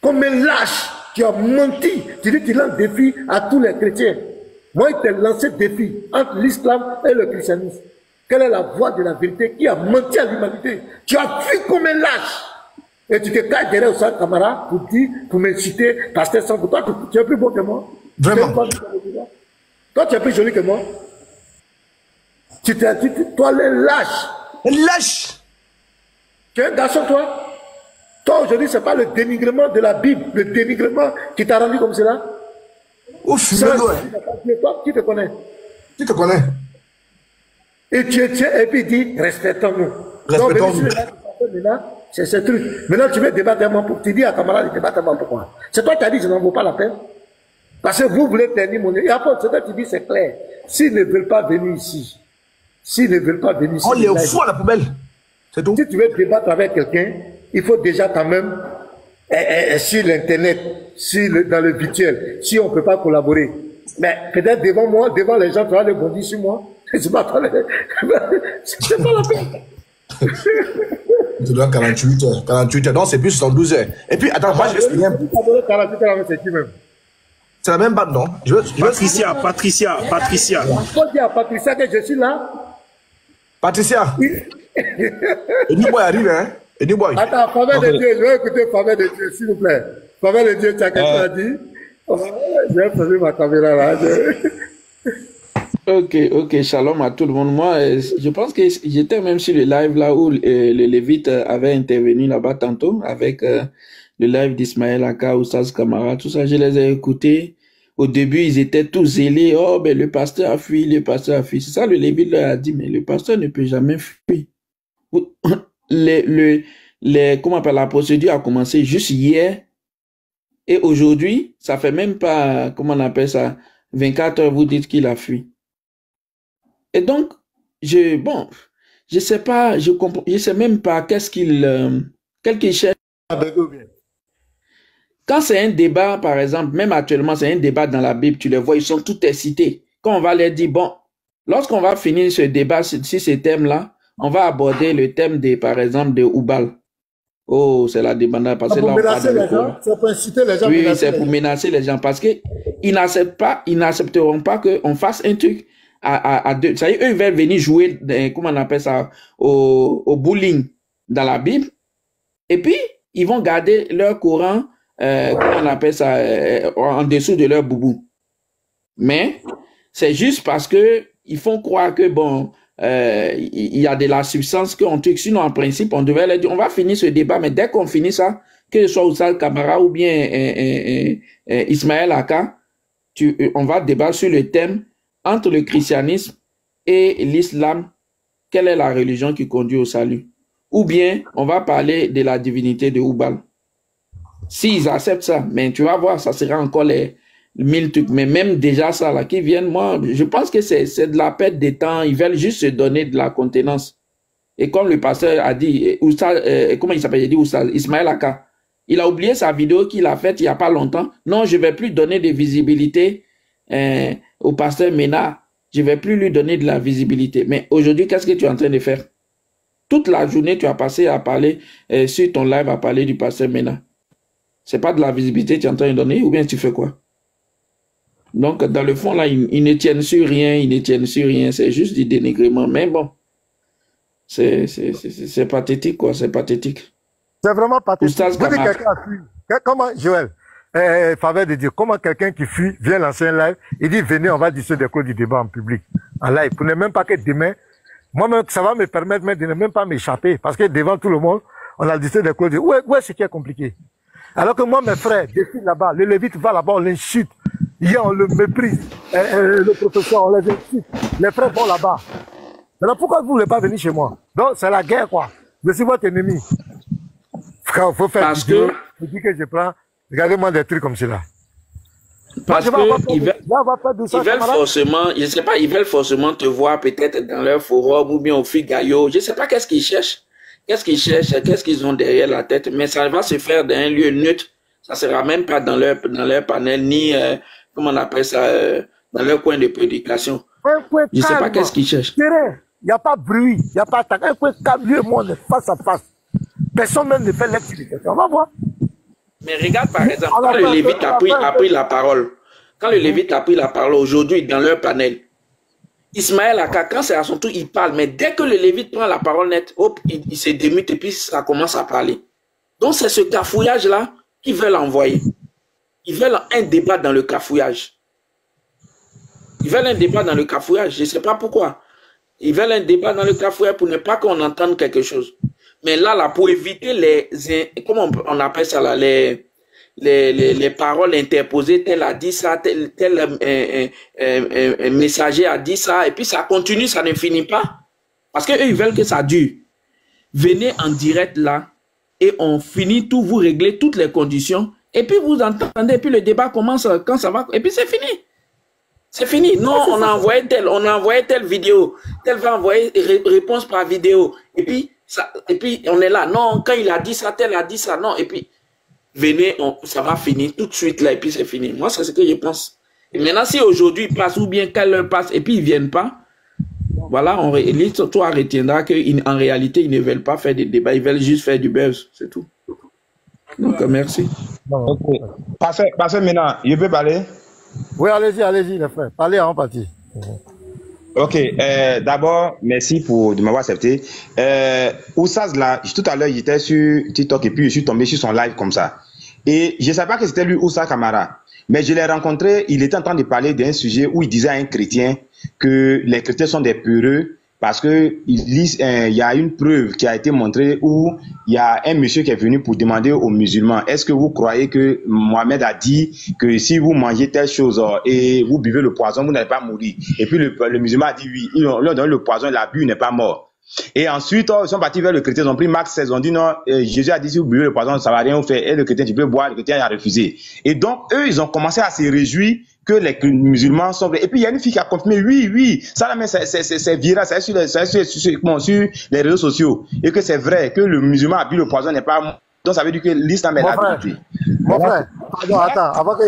Comme un lâche. Tu as menti. Tu dis, tu lances des défis à tous les chrétiens. Moi, il t'a lancé défi entre l'islam et le christianisme. Quelle est la voie de la vérité qui a menti à l'humanité? Tu as fui comme un lâche. Et tu te caches derrière Oussama Kamara pour m'insulter, pasteur Sango. Toi, tu es plus beau que moi. Vraiment. Toi, tu es plus joli que moi. Toi, le lâche. Lâche. Tu es un garçon, toi. Toi, aujourd'hui, ce n'est pas le dénigrement de la Bible, le dénigrement qui t'a rendu comme cela. Ouf, toi, qui te connaît? Qui te connaît? Et et puis il dit, respectons-nous. Respectons-nous. C'est ce truc. Maintenant, tu veux débattre avec moi pour tu dis à camarade de débattre avec moi pourquoi? C'est toi qui as dit, je n'en vaut pas la peine. Parce que vous voulez tenir mon... Et après, ce que tu dis, c'est clair. S'ils ne veulent pas venir ici, on les fout à la poubelle. C'est tout. Si tu veux débattre avec quelqu'un, il faut déjà quand même, sur l'internet, dans le virtuel, si on ne peut pas collaborer. Mais peut-être devant moi, devant les gens, tu vas les bondir sur moi. C'est pas la peine. Tu dois 48 heures. 48 heures. Non, c'est plus 72 heures. Et puis, attends, moi, je vais expliquer. 48 heures, c'est qui même? C'est la même bande, non? Patricia. Il faut dire à Patricia que je suis là. Patricia. Et nous, boy, arrive, hein? Et nous, boy. Attends, faveur de Dieu, je vais écouter faveur de Dieu, s'il vous plaît. Faveur de Dieu, tu as quelque chose à dire? Je vais poser ma caméra là. Ok, shalom à tout le monde. Moi, je pense que j'étais même sur le live là où le Lévite avait intervenu là-bas tantôt avec le live d'Ismaël Aka, Oussaz Kamara, tout ça. Je les ai écoutés. Au début, ils étaient tous zélés. Oh, ben le pasteur a fui, le pasteur a fui. C'est ça, le Lévite leur a dit, mais le pasteur ne peut jamais fuir. Comment on appelle, la procédure a commencé juste hier. Et aujourd'hui, ça fait même pas, comment on appelle ça, 24 heures, vous dites qu'il a fui. Et donc, je sais pas, je sais même pas qu'est-ce qu'il cherche. Quand c'est un débat, par exemple, même actuellement, c'est un débat dans la Bible, tu les vois, ils sont tous excités. Quand on va leur dire, bon, lorsqu'on va finir ce débat sur ces thèmes-là, on va aborder le thème par exemple, de Oubal. Oh, c'est la débandade. Parce que là, on menacer les gens, c'est pour inciter les gens. Oui, c'est pour menacer les gens. Parce qu'ils n'accepteront pas qu'on fasse un truc à deux. Ça y est, eux, ils veulent venir jouer, comment on appelle ça, au bowling dans la Bible. Et puis, ils vont garder leur courant, comment on appelle ça, en dessous de leur boubou. Mais, c'est juste parce que ils font croire que, bon, il y a de la substance qu'on truc. Sinon, en principe, on devait leur dire, on va finir ce débat, mais dès qu'on finit ça, que ce soit Oussama Kamara ou bien Ismaël Aka, on va débattre sur le thème entre le christianisme et l'islam quelle est la religion qui conduit au salut? Ou bien, on va parler de la divinité de Oubal. S'ils acceptent ça, mais tu vas voir, ça sera encore les 1000 trucs. Mais même déjà ça, là, qui viennent, moi, je pense que c'est de la perte de temps. Ils veulent juste se donner de la contenance. Et comme le pasteur a dit, comment il s'appelle? Il dit Ismaël Aka. Il a oublié sa vidéo qu'il a faite il n'y a pas longtemps. Non, je ne vais plus donner de visibilité au pasteur Mena. Je ne vais plus lui donner de la visibilité. Mais aujourd'hui, qu'est-ce que tu es en train de faire? Toute la journée, tu as passé à parler, sur ton live, à parler du pasteur Mena. C'est pas de la visibilité que tu es en train de donner, ou bien tu fais quoi? Donc, dans le fond, là, ils ne tiennent sur rien, ils ne tiennent sur rien. C'est juste du dénigrement. Mais bon, c'est pathétique, quoi. C'est pathétique. C'est vraiment pathétique. Oustaz Vous dites Kamara. quelqu'un a fui. Comment, Joël, faveur de Dieu, comment quelqu'un qui fuit vient lancer un live, il dit venez, on va discuter des cours du débat en public, en live, pour ne même pas que demain, moi-même, ça va me permettre même de ne même pas m'échapper, parce que devant tout le monde, on a discuté des cours du débat. Où est ce qui est compliqué? Alors que moi, mes frères, défilent là-bas, le lévite va là-bas, on l'insulte. Hier, on le méprise. Le professeur, on les insulte. Les frères vont là-bas. Maintenant, pourquoi vous ne voulez pas venir chez moi? Donc, c'est la guerre, quoi. Je suis votre ennemi. Frère, il faut faire Parce vidéo. que- Je dis que je prends, regardez-moi des trucs comme cela. Parce Moi, je vais que ils veulent forcément, je sais pas, ils veulent forcément te voir peut-être dans leur forum ou bien au Figayo. Je sais pas qu'est-ce qu'ils cherchent. Qu'est-ce qu'ils cherchent, qu'est-ce qu'ils ont derrière la tête. Mais ça va se faire dans un lieu neutre. Ça sera même pas dans leur panel, ni, comment on appelle ça, dans leur coin de prédication. Un coin Je sais pas calme. qu'est-ce qu'ils cherchent. Terrain. Il n'y a pas de bruit, il n'y a pas d'attaque. Un coin calme, lui et moi, on est face à face. Personne même ne fait l'activité. On va voir. Mais regarde par exemple, quand le Lévite a pris la parole, quand le Lévite a pris la parole aujourd'hui dans leur panel, Ismaël Aka, quand c'est à son tour, il parle, mais dès que le Lévite prend la parole nette, hop, il se démute et puis ça commence à parler. Donc c'est ce cafouillage-là qu'ils veulent envoyer. Ils veulent un débat dans le cafouillage. Ils veulent un débat dans le cafouillage, je ne sais pas pourquoi. Ils veulent un débat dans le cafouillage pour ne pas qu'on entende quelque chose. Mais là, pour éviter comment on appelle ça là, les paroles interposées, tel a dit ça, tel messager a dit ça, et puis ça continue, ça ne finit pas. Parce qu'eux, ils veulent que ça dure. Venez en direct là, et on finit tout, vous réglez toutes les conditions, et puis vous entendez, et puis le débat commence quand ça va, et puis c'est fini. C'est fini. Non, on a envoyé telle vidéo, tel va envoyer réponse par vidéo, et puis on est là. Non, quand il a dit ça, tel a dit ça, non, et puis venez, ça va finir tout de suite là, et puis c'est fini. Moi, c'est ce que je pense. Et maintenant, si aujourd'hui ils passent, ou bien quand leur passe, et puis ils viennent pas, voilà, toi retiendra qu'en réalité, ils ne veulent pas faire des débats, ils veulent juste faire du buzz, c'est tout. Donc, merci. Okay. Passez maintenant, je peux parler? Oui, allez-y, les frères. Parlez en partie. Ok, d'abord, merci de m'avoir accepté. Oussaz, là, tout à l'heure, j'étais sur TikTok et puis je suis tombé sur son live comme ça. Et je ne savais pas que c'était lui, Oussaz Kamara. Mais je l'ai rencontré, il était en train de parler d'un sujet où il disait à un chrétien que les chrétiens sont des peureux parce que il y a une preuve qui a été montrée où il y a un monsieur qui est venu pour demander aux musulmans, est-ce que vous croyez que Mohamed a dit que si vous mangez telle chose et vous buvez le poison, vous n'allez pas mourir? Et puis le musulman a dit oui, ils lui ont donné le poison, il a bu, il n'est pas mort. Et ensuite, ils sont partis vers le chrétien, ils ont pris Marc 16, ils ont dit non, Jésus a dit si vous buvez le poison, ça ne va rien vous faire. Et le chrétien, tu peux boire, le chrétien a refusé. Et donc, eux, ils ont commencé à se réjouir que les musulmans sont vrais. Et puis, il y a une fille qui a confirmé, oui, ça là, mais c'est viral, c'est sur les réseaux sociaux. Et que c'est vrai, que le musulman a bu le poison, n'est pas mort. Donc, ça veut dire que l'islam est la vérité. Mon frère, pardon, attends, avant que...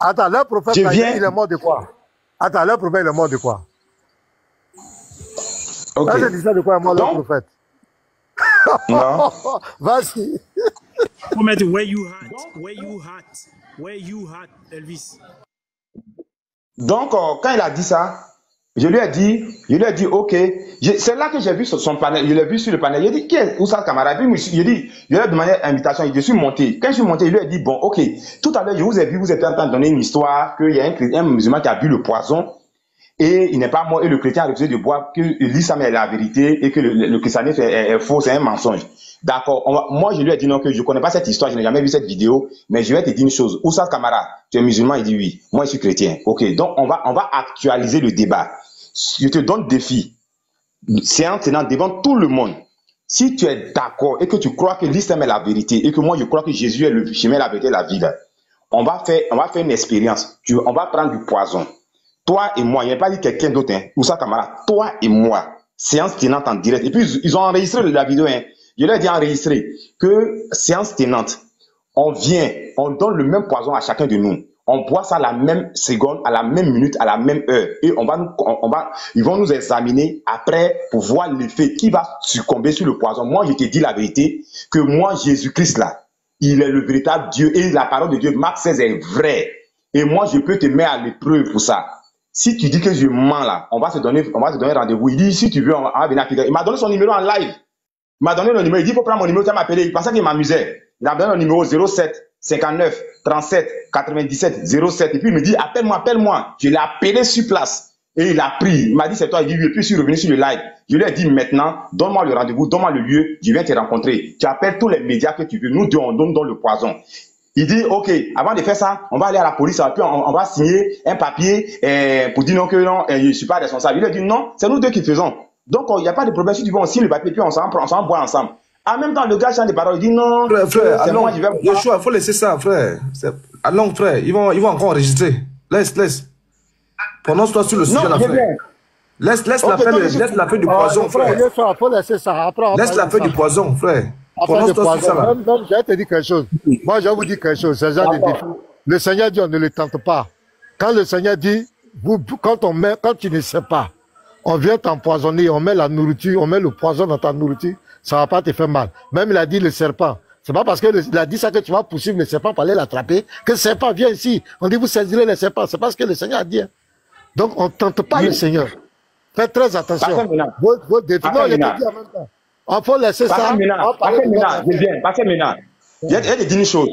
Attends, leur prophète, il est mort de quoi? Attends, leur prophète, il est mort de quoi? Ok. Là, je dis ça de quoi est mort leur prophète? Non. Vas-y. Where you had Elvis. Donc, quand il a dit ça, je lui ai dit, ok. C'est là que j'ai vu son panel, je l'ai vu sur le panel. Il a dit, qui est Oussaz Kamara? Puis, je lui ai demandé invitation, je suis monté. Quand je suis monté, il lui a dit, bon, ok. Tout à l'heure, je vous ai vu, vous êtes en train de donner une histoire qu'il y a un musulman qui a bu le poison et il n'est pas mort et le chrétien a refusé de boire, que l'islam est la vérité et que le christianisme est faux, c'est un mensonge. D'accord. Moi, je lui ai dit non, que je ne connais pas cette histoire, je n'ai jamais vu cette vidéo, mais je vais te dire une chose. Oussaz Kamara, tu es musulman? Il dit oui. Moi, je suis chrétien. Ok. Donc, on va actualiser le débat. Je te donne défi. séance tenante devant tout le monde, si tu es d'accord et que tu crois que l'islam est la vérité et que moi je crois que Jésus est le chemin, la vérité, la vie, on va faire une expérience. On va prendre du poison. Toi et moi, il n'y a pas dit quelqu'un d'autre, hein, Moussa Camara, toi et moi, séance tenante en direct. Et puis ils ont enregistré la vidéo, hein. Je leur ai dit enregistrer que séance tenante, on vient, on donne le même poison à chacun de nous. On boit ça à la même seconde, à la même minute, à la même heure. Et ils vont nous examiner après pour voir l'effet qui va succomber sur le poison. Moi, je te dis la vérité, que moi, Jésus-Christ, là, il est le véritable Dieu. Et la parole de Dieu, Marc 16, est vraie. Et moi, je peux te mettre à l'épreuve pour ça. Si tu dis que je mens, là, on va se donner rendez-vous. Il dit, si tu veux, on va venir à. Il m'a donné son numéro en live. Il m'a donné le numéro. Il dit, il faut prendre mon numéro, tu vas m'appeler. Il pensait qu'il m'amusait. Il a donné le numéro 07 59 37 97 07. Et puis il me dit, appelle-moi. Je l'ai appelé sur place. Et il a pris. Il m'a dit, c'est toi. Il dit, oui. Et puis je suis revenu sur le live. Je lui ai dit, maintenant, donne-moi le rendez-vous, donne-moi le lieu. Je viens te rencontrer. Tu appelles tous les médias que tu veux. Nous deux, on donne le poison. Il dit, ok, avant de faire ça, on va aller à la police, puis on va signer un papier pour dire non, que non, je ne suis pas responsable. Il a dit, non, c'est nous deux qui faisons. Donc, il n'y a pas de problème. Si tu veux, on signe le papier, puis on s'en boit ensemble. En même temps, le gars change des paroles. Il dit non, frère, c'est moi, je vais. Joshua, il faut laisser ça, frère. Allons, frère, ils vont encore enregistrer. Laisse. Prononce-toi sur le sujet, la frère. Laisse la fin du poison, frère. Il faut laisser ça. Après, laisse la fin du poison, frère. Prononce-toi sur ça, là. Même, je vais te dire quelque chose. Moi, je vais vous dire quelque chose. C'est genre de défi. Le Seigneur dit, on ne le tente pas. Quand le Seigneur dit, quand tu ne sais pas, on vient t'empoisonner, on met la nourriture, on met le poison dans ta nourriture, ça va pas te faire mal. Même il a dit le serpent. C'est pas parce qu'il a dit ça que tu vas poursuivre le serpent pour aller l'attraper, que le serpent vient ici. On dit vous saisirez le serpent. C'est parce que le Seigneur a dit. Donc on ne tente pas le Seigneur. Faites très attention. Vos défis. Non, il a dit en même temps. Il faut laisser ça. Parce que maintenant, je vais te dire une chose.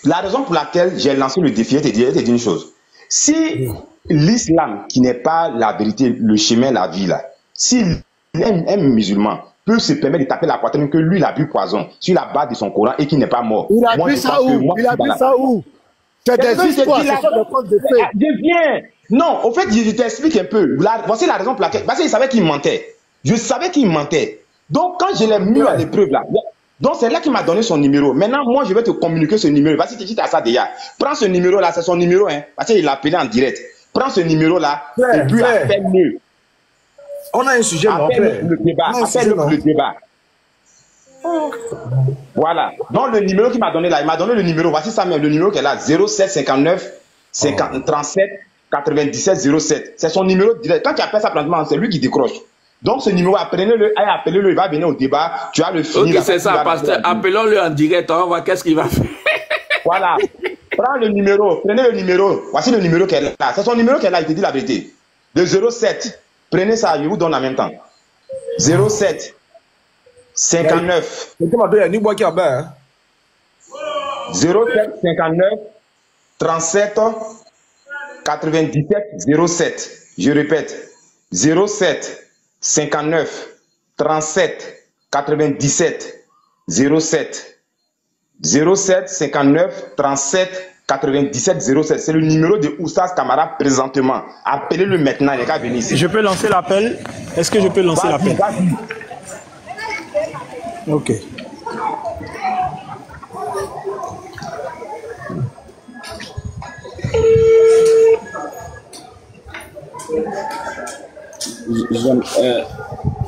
La raison pour laquelle j'ai lancé le défi, je vais te dire une chose. Si l'islam, qui n'est pas la vérité, le chemin, la vie, là, si un musulman peut se permettre de taper la poitrine que lui, il a bu poison sur la base de son Coran et qu'il n'est pas mort. Il a bu ça où? Il a bu ça où? C'est des histoires, c'est ça le compte de fait. Je viens. Non, au fait, je t'explique un peu. Voici la raison pour laquelle. Parce qu'il savait qu'il mentait. Je savais qu'il mentait. Donc, quand je l'ai mis à l'épreuve, là, donc c'est là qu'il m'a donné son numéro. Maintenant, moi, je vais te communiquer ce numéro. Vas-y, tu as ça déjà. Prends ce numéro-là, c'est son numéro, hein. Parce qu'il l'a appelé en direct. Prends ce numéro-là et puis appelle-le. On a un sujet, appelle-le le débat. Appelle-le le débat. Voilà. Donc, le numéro qu'il m'a donné là, il m'a donné le numéro. Voici ça même, le numéro qui est là. 07 59 37 97 07. C'est son numéro direct. Quand tu appelles ça plantement, c'est lui qui décroche. Donc, ce numéro, appelez-le, il va venir au débat. Tu as le fini. Ok, c'est ça, pasteur. Appelons-le en direct. On va voir qu'est-ce qu'il va faire. Voilà. Prends le numéro. Prenez le numéro. Voici le numéro qu'elle a. C'est son numéro qu'elle a. Il te dit la vérité. Le 07. Prenez ça. Je vous donne en même temps. 07 59. 07 59 37 97 07. Je répète. 07 59 37 97 07. 07 59 37 97 07. C'est le numéro de Oustaz Camara présentement. Appelez-le maintenant. Il va venir ici. Je peux lancer l'appel? Est-ce que je peux lancer l'appel? Ok.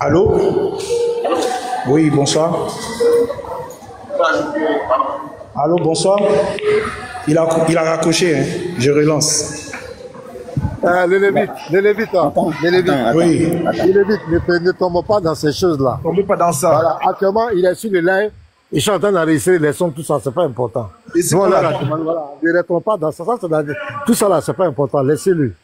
Allô? Oui, bonsoir. Allô, bonsoir. Il a raccroché, hein. Je relance. Les Lévites, oui. Les Lévites, ne tombent pas dans ces choses-là. Ne tombez pas dans ça. Voilà. Actuellement, il est sur le live, ils sont en train d'enregistrer les sons, tout ça, c'est pas important. Voilà, ne tombez pas dans ça. Tout ça là, c'est pas important. Laissez-le.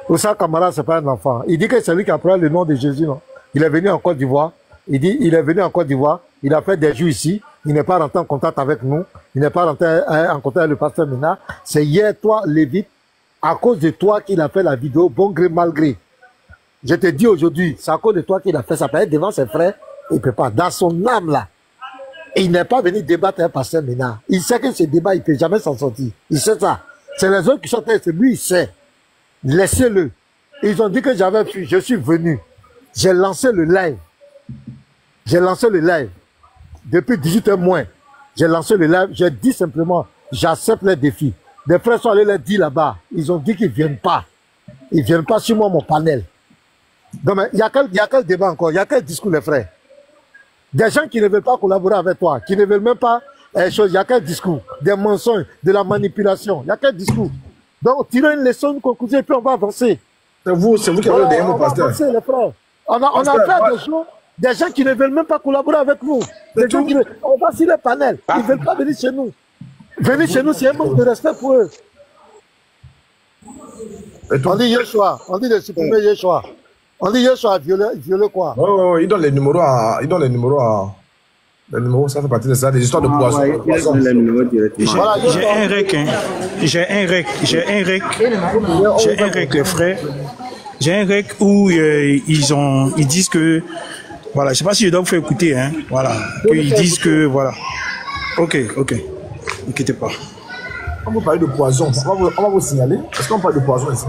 Oussa Camara, c'est pas un enfant. Il dit que c'est lui qui a pris le nom de Jésus, non? Il est venu en Côte d'Ivoire. Il dit, il est venu en Côte d'Ivoire. Il a fait des jours ici. Il n'est pas rentré en contact avec nous. Il n'est pas rentré en contact avec le pasteur Mina. C'est hier, toi, Lévite, à cause de toi qu'il a fait la vidéo, bon gré, mal gré. Je te dis aujourd'hui, c'est à cause de toi qu'il a fait ça. Peut-être devant ses frères, il ne peut pas. Dans son âme, là, il n'est pas venu débattre avec le pasteur Mina. Il sait que ce débat, il ne peut jamais s'en sortir. Il sait ça. C'est les autres qui sont là, c'est lui, il sait. Laissez-le. Ils ont dit que j'avais fui, je suis venu. J'ai lancé le live. J'ai lancé le live. Depuis 18h moins, j'ai lancé le live. J'ai dit simplement, j'accepte les défis. Des frères sont allés les dire là-bas. Ils ont dit qu'ils ne viennent pas. Ils ne viennent pas sur moi, mon panel. Donc, il y a quel débat encore? Il y a quel discours, les frères? Des gens qui ne veulent pas collaborer avec toi, qui ne veulent même pas il y a quel discours? Des mensonges, de la manipulation. Il y a quel discours? Donc, tirez une leçon, une conclusion, et puis on va avancer. C'est vous qui avez le DM, pasteur. Avancer, les frères. On a fait des gens qui ne veulent même pas collaborer avec nous. Des gens qui on va sur les panels. Ils ne veulent pas venir chez nous. Venir chez nous, c'est un manque de respect pour eux. On dit Yeshua. On dit de supprimer Yeshua. On dit Yeshua violer quoi? Oh, il donne les numéros à... Les numéros, ça fait partie de ça, des histoires de poison. J'ai un rec, hein. J'ai un rec, les frères. J'ai un rec où ils disent que, voilà, je sais pas si je dois vous faire écouter, hein, voilà, ils disent que, voilà. Ok, n'inquiétez pas. On va parler de poison, on va vous signaler. Est-ce qu'on parle de poison ici?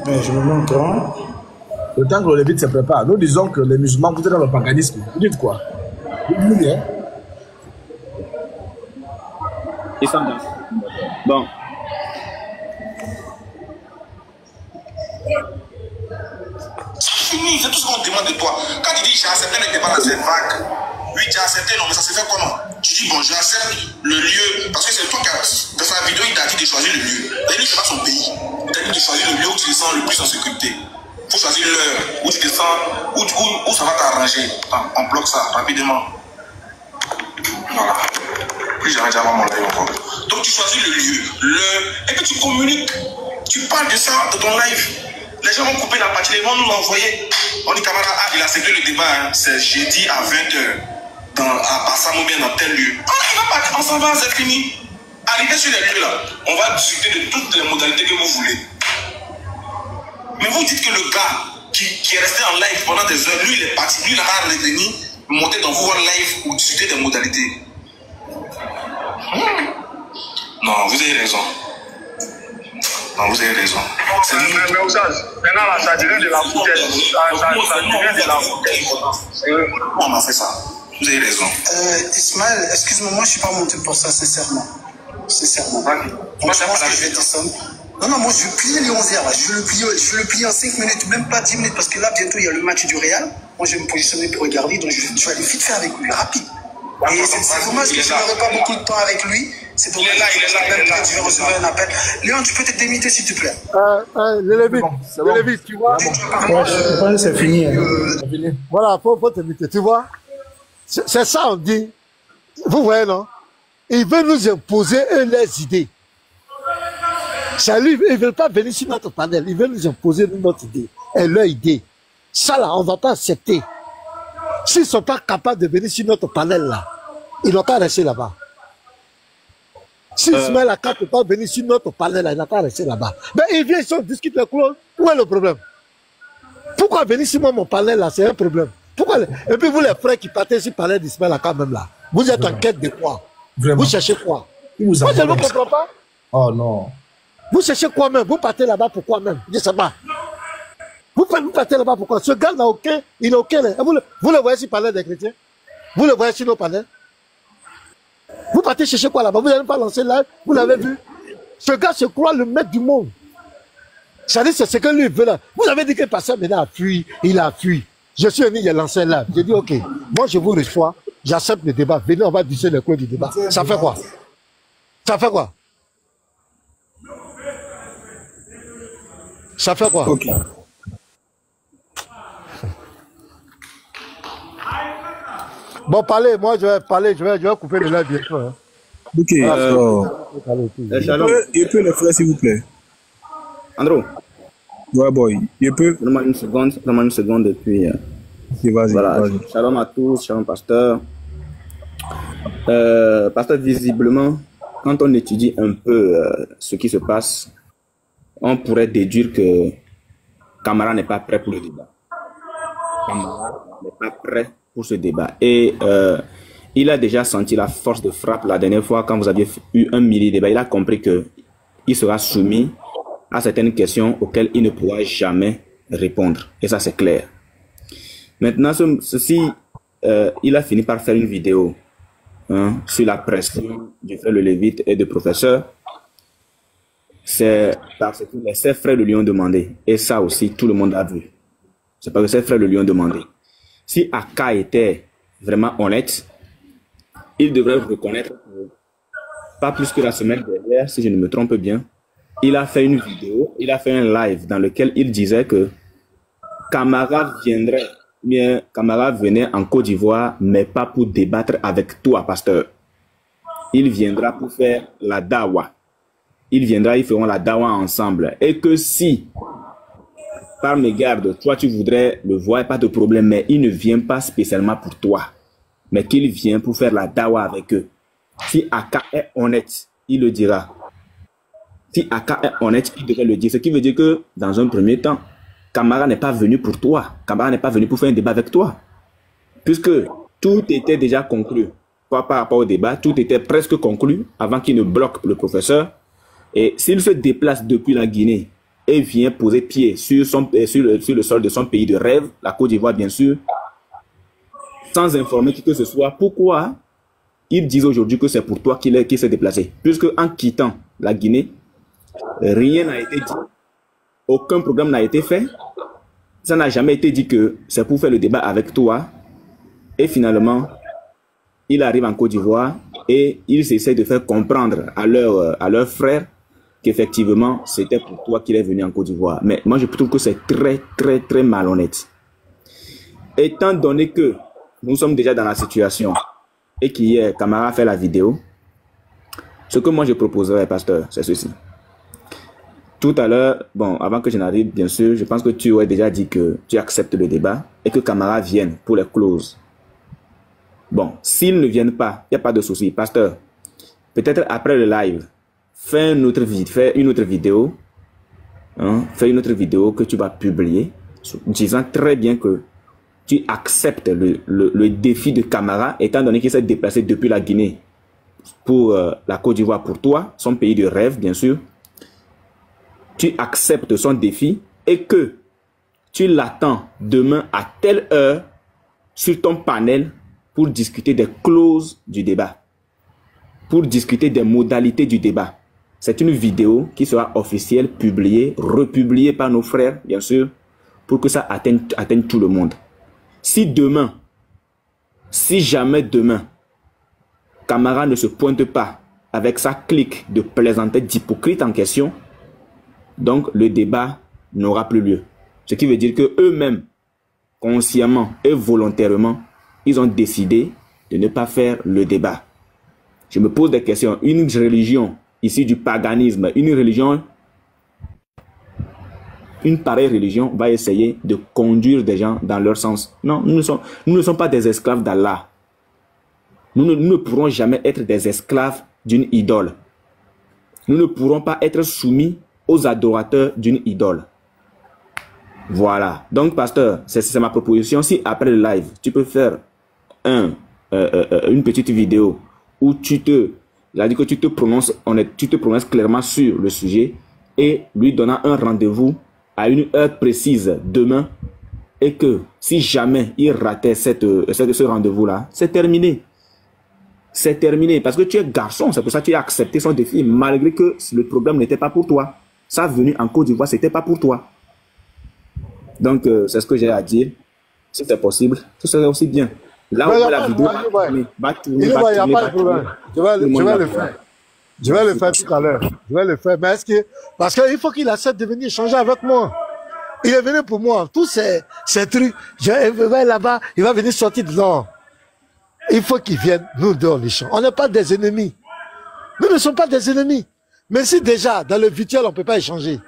Je me montre grand. Le temps que le Lévite se prépare, nous disons que les musulmans, vous êtes dans le paganisme. Vous dites quoi? Vous dites, hein? Ils sont dans. Bon. C'est fini, c'est tout ce qu'on demande de toi. Quand tu dis j'ai accepté le débat, c'est vague. Oui, tu as accepté, non, mais ça se fait comment? Tu dis bon, j'accepte le lieu, parce que c'est toi qui as. Dans sa vidéo, il t'a dit de choisir le lieu. Le lieu, c'est pas son pays. Il t'a dit de choisir le lieu où tu te sens le plus en sécurité. Il faut choisir l'heure où tu te sens, où ça va t'arranger. On bloque ça rapidement. Voilà. Plus jamais déjà avoir mon live encore. Donc tu choisis le lieu, l'heure, et puis tu communiques. Tu parles de ça dans ton live. Les gens vont couper la partie, ils vont nous l'envoyer. On dit camarade, il a accepté le débat, hein. C'est jeudi à 20h. À Bassam ou bien dans tel lieu. On s'en va, c'est fini. Arrivez sur les lieux là, on va discuter de toutes les modalités que vous voulez. Mais vous dites que le gars qui est resté en live pendant des heures, lui il est parti, lui il a revenu, monter dans vos live pour discuter des modalités. Non, vous avez raison. Non, vous avez raison. Mais Oussaz, maintenant là, ça devient de la foutaise. Ça devient de la foutaise. On a fait ça. Vous avez raison. Ismaël, excuse-moi, moi je suis pas monté pour ça, sincèrement. Sincèrement. Moi je pense que je vais descendre. Non, moi je vais plier les 11 là. Je vais le plier en 5 minutes, même pas 10 minutes, parce que là bientôt il y a le match du Real. Moi je vais me positionner pour regarder, donc je vais aller vite faire avec lui, rapide. Et c'est dommage que je n'aurai pas beaucoup de temps avec lui. C'est dommage. Même pas, je vais recevoir un appel. Léon, tu peux te démiter s'il te plaît. Le Lévite, tu vois. Je pense que c'est fini. Voilà, faut te démiter, tu vois. C'est ça, on dit. Vous voyez, non? Ils veulent nous imposer leurs idées. Ça, lui, ils ne veulent pas venir sur notre panel. Ils veulent nous imposer notre idée et leur idée. Ça, là, on ne va pas accepter. S'ils ne sont pas capables de venir sur notre panel, là, ils n'ont pas resté là-bas. Si Ismaël Aka ne peut pas venir sur notre panel, là, il n'a pas resté là-bas. Mais ils viennent, ils discutent les couleurs. Où est le problème? Pourquoi venir sur mon panel, là, c'est un problème? Pourquoi? Et puis vous, les frères qui partez sur le panel d'Ismaël Aka, même là, vous êtes en quête de quoi? Vraiment? Vous cherchez quoi? Moi, je ne comprends pas. Oh non. Vous cherchez quoi même? Vous partez là-bas pourquoi même? Je ne sais pas. Vous partez là-bas pourquoi? Ce gars n'a aucun, il n'a aucun. Vous le voyez sur le panel des chrétiens? Vous le voyez sur nos panels? Vous partez chercher quoi là-bas? Vous n'avez pas lancé live? Vous l'avez vu? Ce gars se croit le maître du monde. C'est-à-dire, c'est ce que lui veut là. Vous avez dit que le pasteur maintenant a fui, il a fui. Je suis venu, il a lancé un live. J'ai dit, ok, moi je vous reçois, j'accepte le débat. Venez, on va discuter le cours du débat. Ça fait quoi? Ça fait quoi? Ça fait quoi? Ok. Bon, parlez, moi je vais parler, je vais couper le live bientôt. Hein. Ok. Il peut le frère, s'il vous plaît. Andrew. Ouais, boy. Il peut. Donne-moi une seconde, et puis. Vas-y, voilà. vas-y. Shalom à tous, shalom pasteur. Pasteur, visiblement, quand on étudie un peu ce qui se passe, on pourrait déduire que Camara n'est pas prêt pour le débat. Camara n'est pas prêt pour ce débat. Et il a déjà senti la force de frappe la dernière fois quand vous aviez eu un mini-débat. Il a compris qu'il sera soumis à certaines questions auxquelles il ne pourra jamais répondre. Et ça, c'est clair. Maintenant, il a fini par faire une vidéo sur la pression du frère le Lévite et du professeur. C'est parce que ses frères le lui ont demandé. Et ça aussi, tout le monde a vu. C'est parce que ses frères le lui ont demandé. Si Aka était vraiment honnête, il devrait reconnaître que, pas plus que la semaine dernière, si je ne me trompe bien, il a fait une vidéo, il a fait un live dans lequel il disait que Camara venait en Côte d'Ivoire, mais pas pour débattre avec toi, pasteur. Il viendra pour faire la dawa. Ils feront la dawa ensemble. Et que si, par mégarde, toi tu voudrais le voir, pas de problème, mais il ne vient pas spécialement pour toi, mais qu'il vient pour faire la dawa avec eux. Si Aka est honnête, il le dira. Si Aka est honnête, il devrait le dire. Ce qui veut dire que, dans un premier temps, Camara n'est pas venu pour toi. Camara n'est pas venu pour faire un débat avec toi. Puisque tout était déjà conclu. Pas par rapport au débat, tout était presque conclu avant qu'il ne bloque le professeur. Et s'il se déplace depuis la Guinée et vient poser pied sur le sol de son pays de rêve, la Côte d'Ivoire bien sûr, sans informer qui que ce soit, pourquoi ils disent aujourd'hui que c'est pour toi qu'il s'est déplacé? Puisque en quittant la Guinée, rien n'a été dit, aucun programme n'a été fait, ça n'a jamais été dit que c'est pour faire le débat avec toi, et finalement, il arrive en Côte d'Ivoire et ils essaient de faire comprendre à leurs frères qu'effectivement, c'était pour toi qu'il est venu en Côte d'Ivoire. Mais moi, je trouve que c'est très, très, très malhonnête. Étant donné que nous sommes déjà dans la situation et qu'hier, Camara a fait la vidéo, ce que moi je proposerais, pasteur, c'est ceci. Tout à l'heure, bon, avant que je n'arrive, bien sûr, je pense que tu aurais déjà dit que tu acceptes le débat et que Camara vienne pour les clauses. Bon, s'ils ne viennent pas, il n'y a pas de souci. Pasteur, peut-être après le live, fais une autre vidéo que tu vas publier, disant très bien que tu acceptes le défi de Camara, étant donné qu'il s'est déplacé depuis la Guinée pour la Côte d'Ivoire pour toi, son pays de rêve, bien sûr. Tu acceptes son défi et que tu l'attends demain à telle heure sur ton panel pour discuter des clauses du débat, pour discuter des modalités du débat. C'est une vidéo qui sera officielle, publiée, republiée par nos frères, bien sûr, pour que ça atteigne tout le monde. Si jamais demain, Camara ne se pointe pas avec sa clique de plaisantais d'hypocrite en question, donc le débat n'aura plus lieu. Ce qui veut dire que eux-mêmes, consciemment et volontairement, ils ont décidé de ne pas faire le débat. Je me pose des questions. Une religion issue du paganisme, une pareille religion va essayer de conduire des gens dans leur sens. Non, nous ne sommes pas des esclaves d'Allah. Nous ne pourrons jamais être des esclaves d'une idole. Nous ne pourrons pas être soumis aux adorateurs d'une idole. Voilà. Donc, pasteur, c'est ma proposition. Si après le live, tu peux faire une petite vidéo où tu te prononces clairement sur le sujet et lui donnant un rendez-vous à une heure précise demain, et que si jamais il ratait ce rendez-vous-là, c'est terminé. C'est terminé parce que tu es garçon, c'est pour ça que tu as accepté son défi malgré que le problème n'était pas pour toi. Sa venue en Côte d'Ivoire, c'était pas pour toi. Donc, c'est ce que j'ai à dire. Si c'est possible, ce serait aussi bien. Là où la vidéo va tourner, je vais le faire. Je vais le faire tout à l'heure. Je vais le faire. Mais parce qu'il faut qu'il accepte de venir échanger avec moi. Il est venu pour moi. Tous ces trucs, je vais là-bas, il va venir sortir de là. Il faut qu'il vienne, nous deux, on échange. On n'est pas des ennemis. Nous ne sommes pas des ennemis. Mais si déjà, dans le virtuel, on ne peut pas échanger,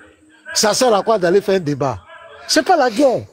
ça sert à quoi d'aller faire un débat? C'est pas la guerre.